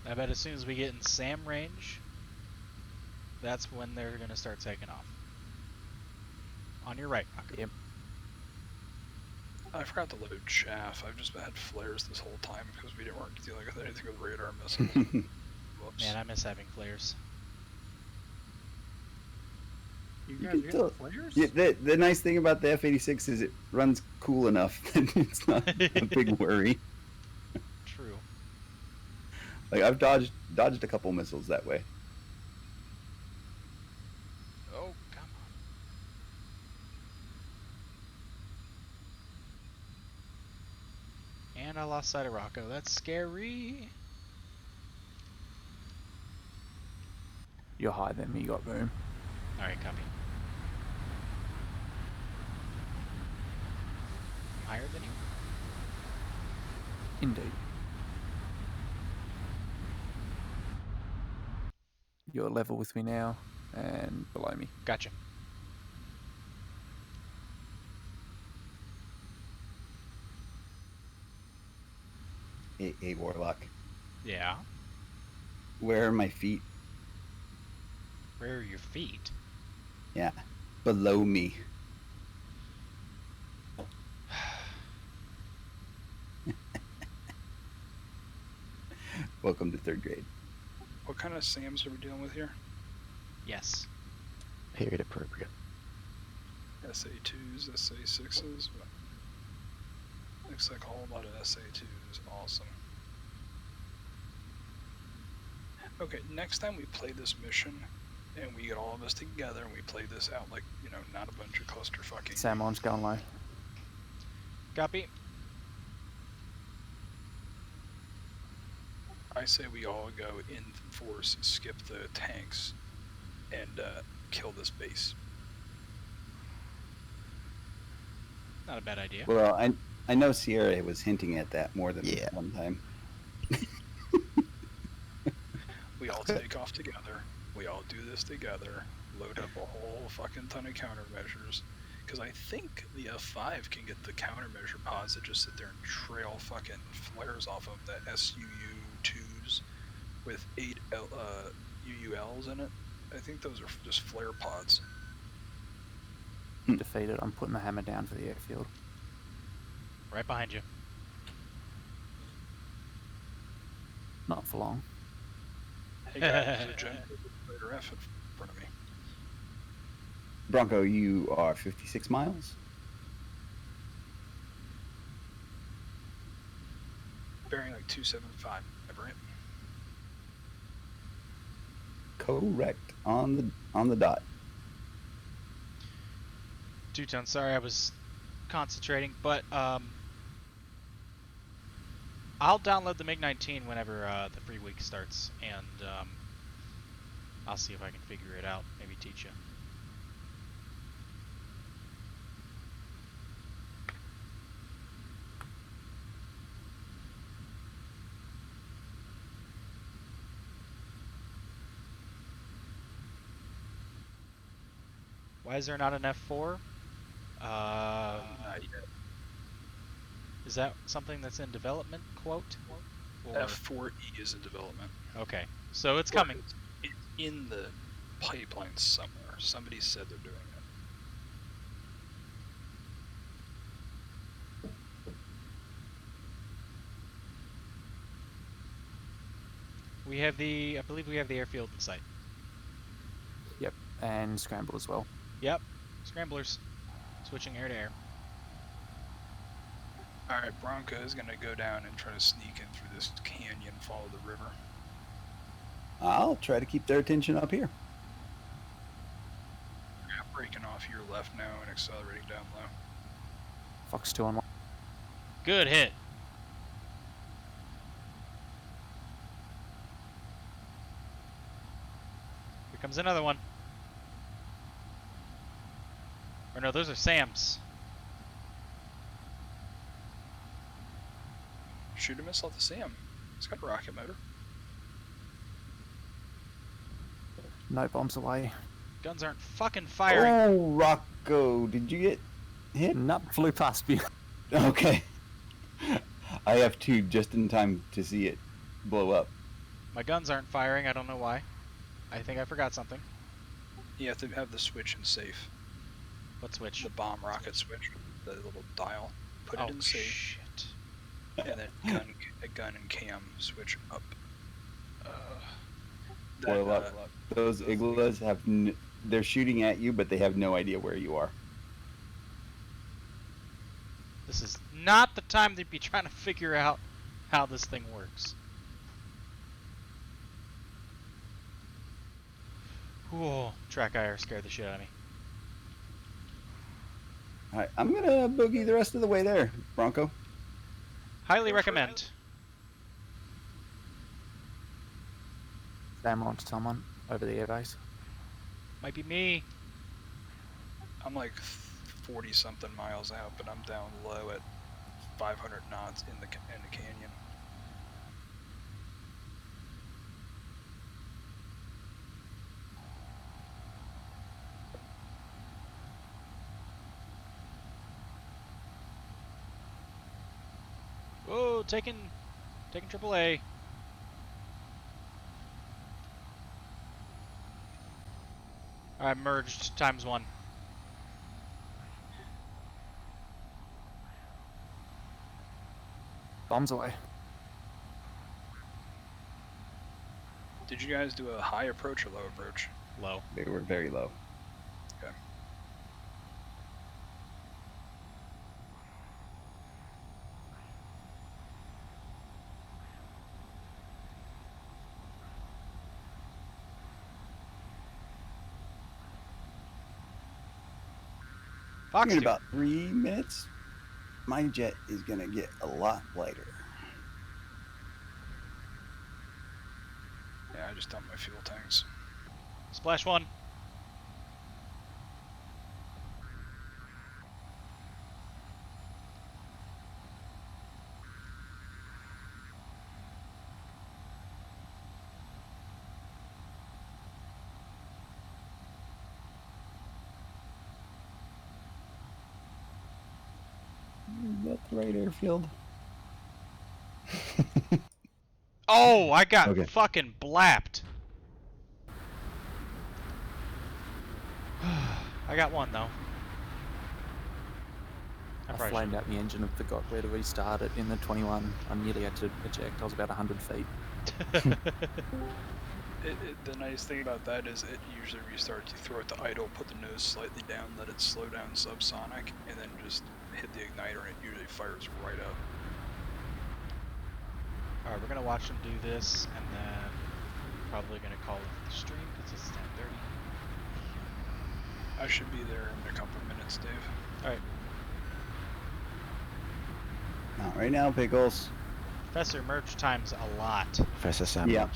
I bet as soon as we get in SAM range, that's when they're going to start taking off. On your right, Rocco. Yep. I forgot to load chaff. I've just had flares this whole time because we weren't dealing with anything with radar missiles. Whoops. Man, I miss having flares. You You guys can get still- flares? Yeah, the nice thing about the F-86 is it runs cool enough that it's not a big worry. True. Like I've dodged a couple missiles that way. Oh, come on. And I lost sight of Rocco. That's scary. You're higher than me, you got room. Alright, copy. Higher than you? Indeed. You're level with me now, and below me. Gotcha. A Warlock. Yeah. Where are my feet? Where are your feet? Yeah. Below me. Welcome to 3rd grade. What kind of SAMs are we dealing with here? Yes. Period appropriate. SA2s, SA6s. Looks like a whole lot of SA2s. Awesome. Okay, next time we play this mission, and we get all of us together, and we play this out like, you know, not a bunch of clusterfucking. Samon's going low. Copy. I say we all go in force, skip the tanks, and kill this base. Not a bad idea. Well, I know Sierra was hinting at that more than Yeah. one time. We all take off together. We all do this together. Load up a whole fucking ton of countermeasures. Because I think the F5 can get the countermeasure pods that just sit there and trail fucking flares off of the SUU-2s with 8 UULs in it. I think those are just flare pods. Defeated. I'm putting the hammer down for the airfield. Right behind you. Not for long. Hey guys, there's a gen Raider F in front of me. Bronco, you are 56 miles. Bearing like 275, right? Correct. On the dot. Two-Tone, sorry I was concentrating, but I'll download the MiG-19 whenever the free week starts, and I'll see if I can figure it out, maybe teach you. Why is there not an F4? Not yet. Is that something that's in development, quote? Or... F4E is in development. Okay, so it's Or coming. It's in the pipeline somewhere. Somebody said they're doing it. We have the, I believe we have the airfield in sight. Yep, and scramble as well. Yep, scramblers, switching air to air. Alright, Bronco is going to go down and try to sneak in through this canyon, follow the river. I'll try to keep their attention up here. Yeah, breaking off your left now and accelerating down low. Fox 2 on 1. Good hit. Here comes another one. Or no, those are Sam's. Shoot a missile at the Sam. It's got a rocket motor. No bombs away. Guns aren't fucking firing. Oh, Rocco, did you get hit? Nope, flew past me. Okay. I have 2 just in time to see it blow up. My guns aren't firing. I don't know why. I think I forgot something. You have to have the switch in safe. What switch? The bomb rocket switch. The little dial. Put Oh, it in safe. shit. And then gun and cam switch up. Blow up. Those igloos have they're shooting at you, but they have no idea where you are. This is not the time to be trying to figure out how this thing works. Whoa, track IR scared the shit out of me. Alright, I'm gonna boogie the rest of the way there, Bronco. Highly recommend. Damn onto someone over the airbase. Might be me. I'm like 40 something miles out, but I'm down low at 500 knots in the canyon. Whoa, taking AAA. Alright, merged ×1. Bombs away. Did you guys do a high approach or low approach? Low. They were very low. Okay. Fox In 2. about 3 minutes, my jet is gonna get a lot lighter. Yeah, I just dumped my fuel tanks. Splash 1. Is that the right airfield? Oh, I got Okay. fucking blapped. I got one though. I flamed out the engine and forgot where to restart it in the 21. I nearly had to eject. I was about 100 feet. The nice thing about that is it usually restarts. You throw it to idle, put the nose slightly down, let it slow down subsonic, and then just hit the igniter and it usually fires right up. Alright, we're gonna watch them do this, and then probably gonna call it the stream because it's 10:30. I should be there in a couple minutes, Dave. Alright. Not right now, Pickles. Professor merge times a lot. Professor Sandwich. Yep.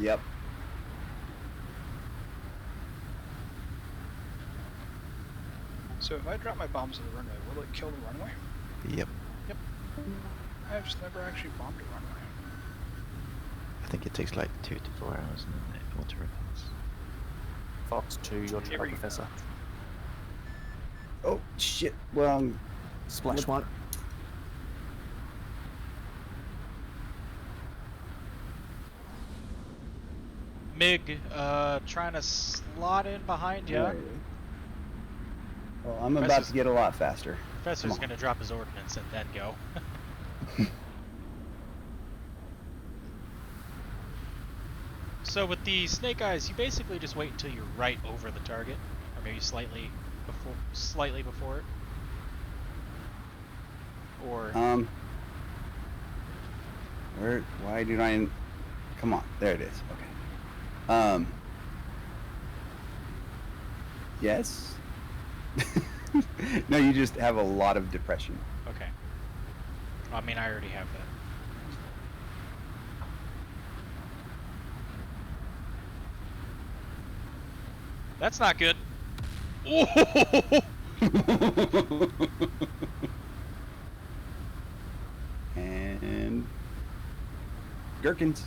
Yep. So if I drop my bombs on the runway, will it kill the runway? Yep. Yep. I've just never actually bombed a runway. I think it takes like 2 to 4 hours and then it auto reports. Fox 2, your Here trap we go. professor. Oh shit! Well, Splash 1. MiG, trying to slot in behind you. well, I'm about Professor's- to get a lot faster. Professor's Come on. gonna drop his ordnance and then go. So with the snake eyes, you basically just wait until you're right over the target, or maybe slightly before it. Or why did I? Come on, there it is. Okay. Yes. No, you just have a lot of depression. okay. I mean, I already have that. That's not good. And gherkins.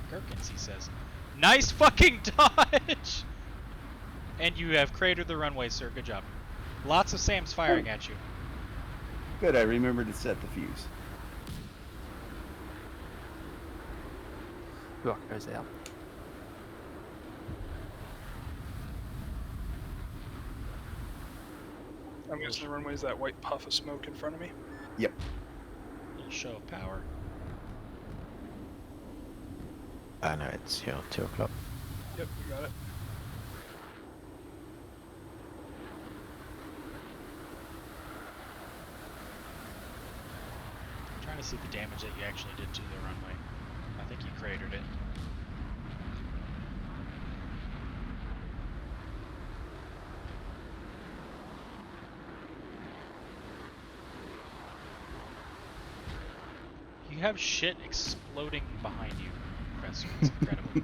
Gherkins, he says. Nice fucking dodge! And you have cratered the runway, sir. Good job. Lots of SAMs firing at you. Good, I remembered to set the fuse. Rock goes out. I'm guessing the runway's that white puff of smoke in front of me. Yep. Little show of power. I know it's here, 2 o'clock. Yep, you got it. I'm trying to see the damage that you actually did to the runway. I think you cratered it. You have shit exploding behind you, Professor. It's incredible.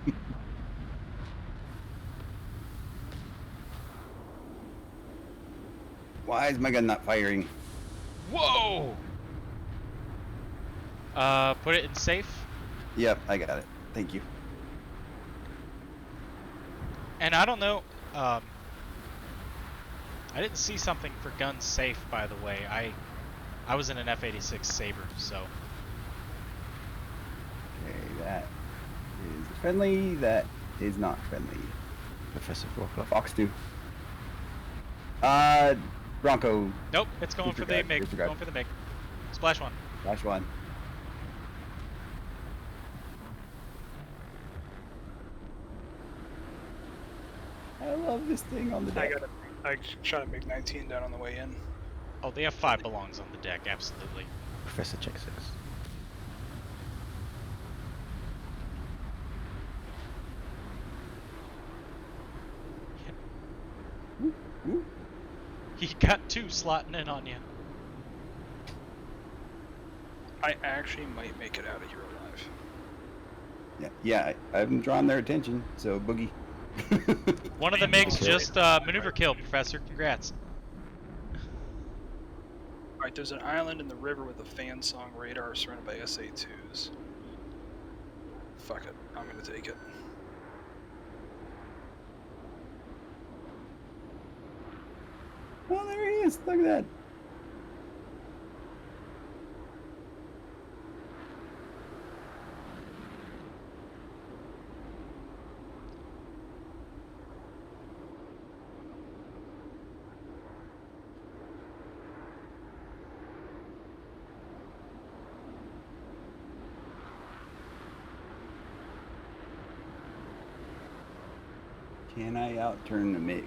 Why is my gun not firing? Whoa! Put it in safe. Yep, I got it. Thank you. And I don't know, I didn't see something for guns safe, by the way. I was in an F-86 Sabre, so. Okay, that is friendly. That is not friendly. Professor 4 o'clock. Fox 2. Bronco. Nope, it's going for the MiG. Disregard. Going for the MiG. Splash 1. Flash 1. I love this thing on the deck. I shot a MiG-19 down on the way in. Oh, they have 5 belongs on the deck, absolutely. Professor check 6. He got 2 slotting in on you. I actually might make it out of here alive. Yeah, I'm drawing their attention, so boogie. One of the MiGs just maneuver killed, Professor. Congrats. Alright, there's an island in the river with a fan song radar surrounded by SA-2s. Fuck it, I'm gonna take it. Oh, there he is. Look at that. Can I outturn the MiG?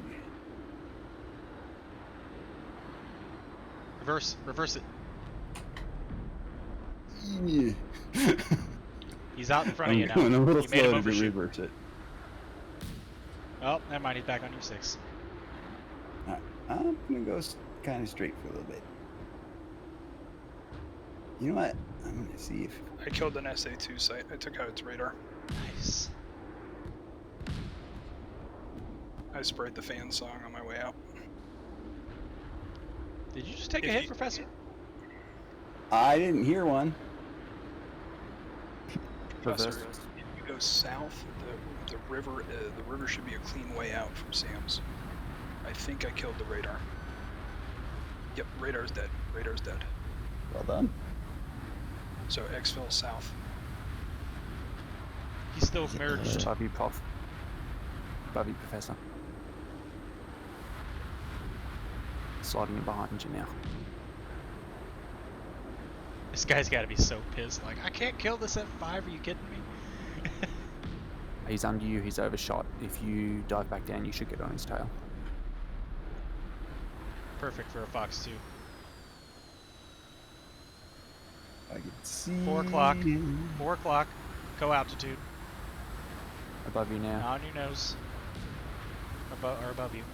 Reverse it. Yeah. He's out in front of you now. I'm going a little You made him slow to overshoot. reverse it. Oh, never mind. He's back on your 6. I'm gonna go kind of straight for a little bit. You know what? I'm gonna see if I killed an SA-2 site. I took out its radar. Nice. I sprayed the fan song on my way out. Did you just take a hit, Professor? I didn't hear one. Professor, if you go south, the river should be a clean way out from Sam's. I think I killed the radar. Yep, radar's dead. Radar's dead. Well done. So exfil south. He's still merged. Above you, Prof. Above you, Professor. Sliding in behind you now. This guy's got to be so pissed. Like, I can't kill this F5. Are you kidding me? He's under you, he's overshot. If you dive back down, you should get on his tail. Perfect for a Fox 2. I can see. 4 o'clock. 4 o'clock. Co-altitude. Above you now. On your nose. Above you.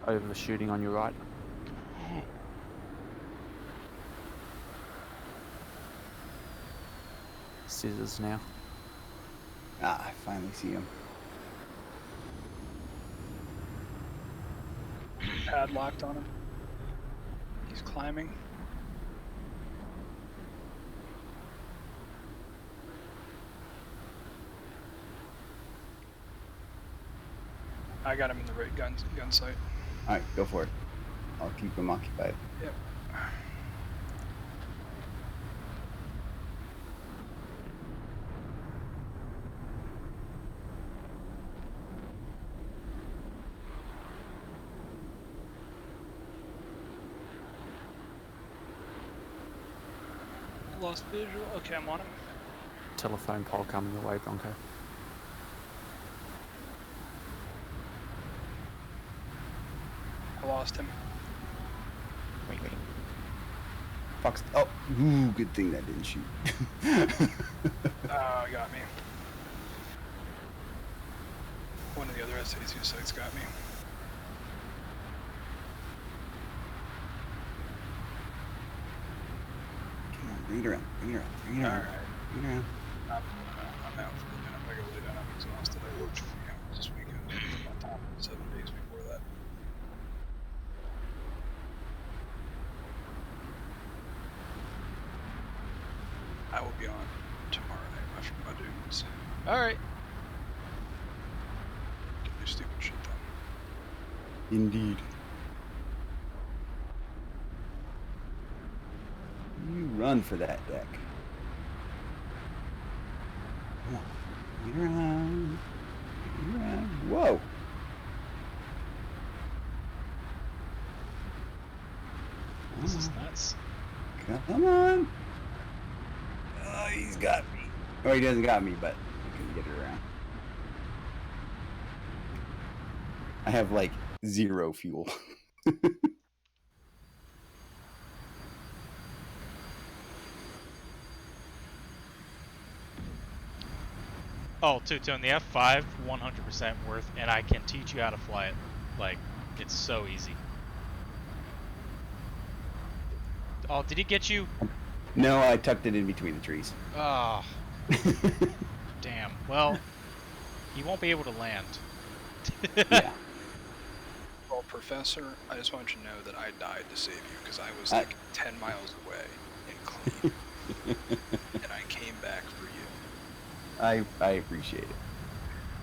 Overshooting on your right. Scissors now. Ah, I finally see him. Padlocked on him. He's climbing. I got him in the right gun sight. All right, go for it. I'll keep him occupied. Yep. Lost visual. Okay, I'm on him. Telephone pole coming your way, Bronco. I lost him. Wait. Fox. Oh, ooh, good thing that didn't shoot. Oh, got me. One of the other SAC sites got me. Come on, bring it around. Bring it around. Bring it around. Alright. Bring it around. I'm out for a minute. I'm gonna go lay down. I'm exhausted. I worked 3 hours this weekend. On top of 7 days before that. I will be on tomorrow night after my dudes. Alright. Get your stupid shit done. Indeed. You run for that deck. Come on. Bring it around. Bring it around. Whoa. This is nuts. Come on. Oh, he's got me. Oh, he doesn't got me, but I can get it around. I have like 0 fuel. Oh, two-tone, the F5, 100% worth, and I can teach you how to fly it. Like, it's so easy. Oh, did he get you? No, I tucked it in between the trees. Oh. Damn. Well, he won't be able to land. Yeah. Well, Professor, I just want you to know that I died to save you because I was like 10 miles away and clean. And I came back for you. I appreciate it.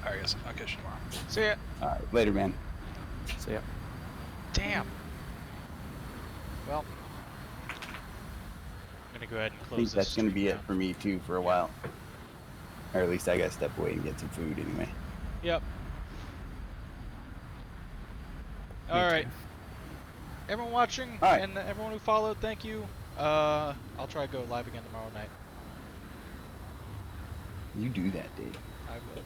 Alright, guys, I'll catch you tomorrow. See ya. All right, later, man. See ya. Damn. Well, I'm gonna go ahead and I close think this. that's going to be stream it down. for me, too, for a while. Or at least I got to step away and get some food anyway. Yep. All right. Everyone watching and everyone who followed, thank you. I'll try to go live again tomorrow night. You do that, Dave. I will.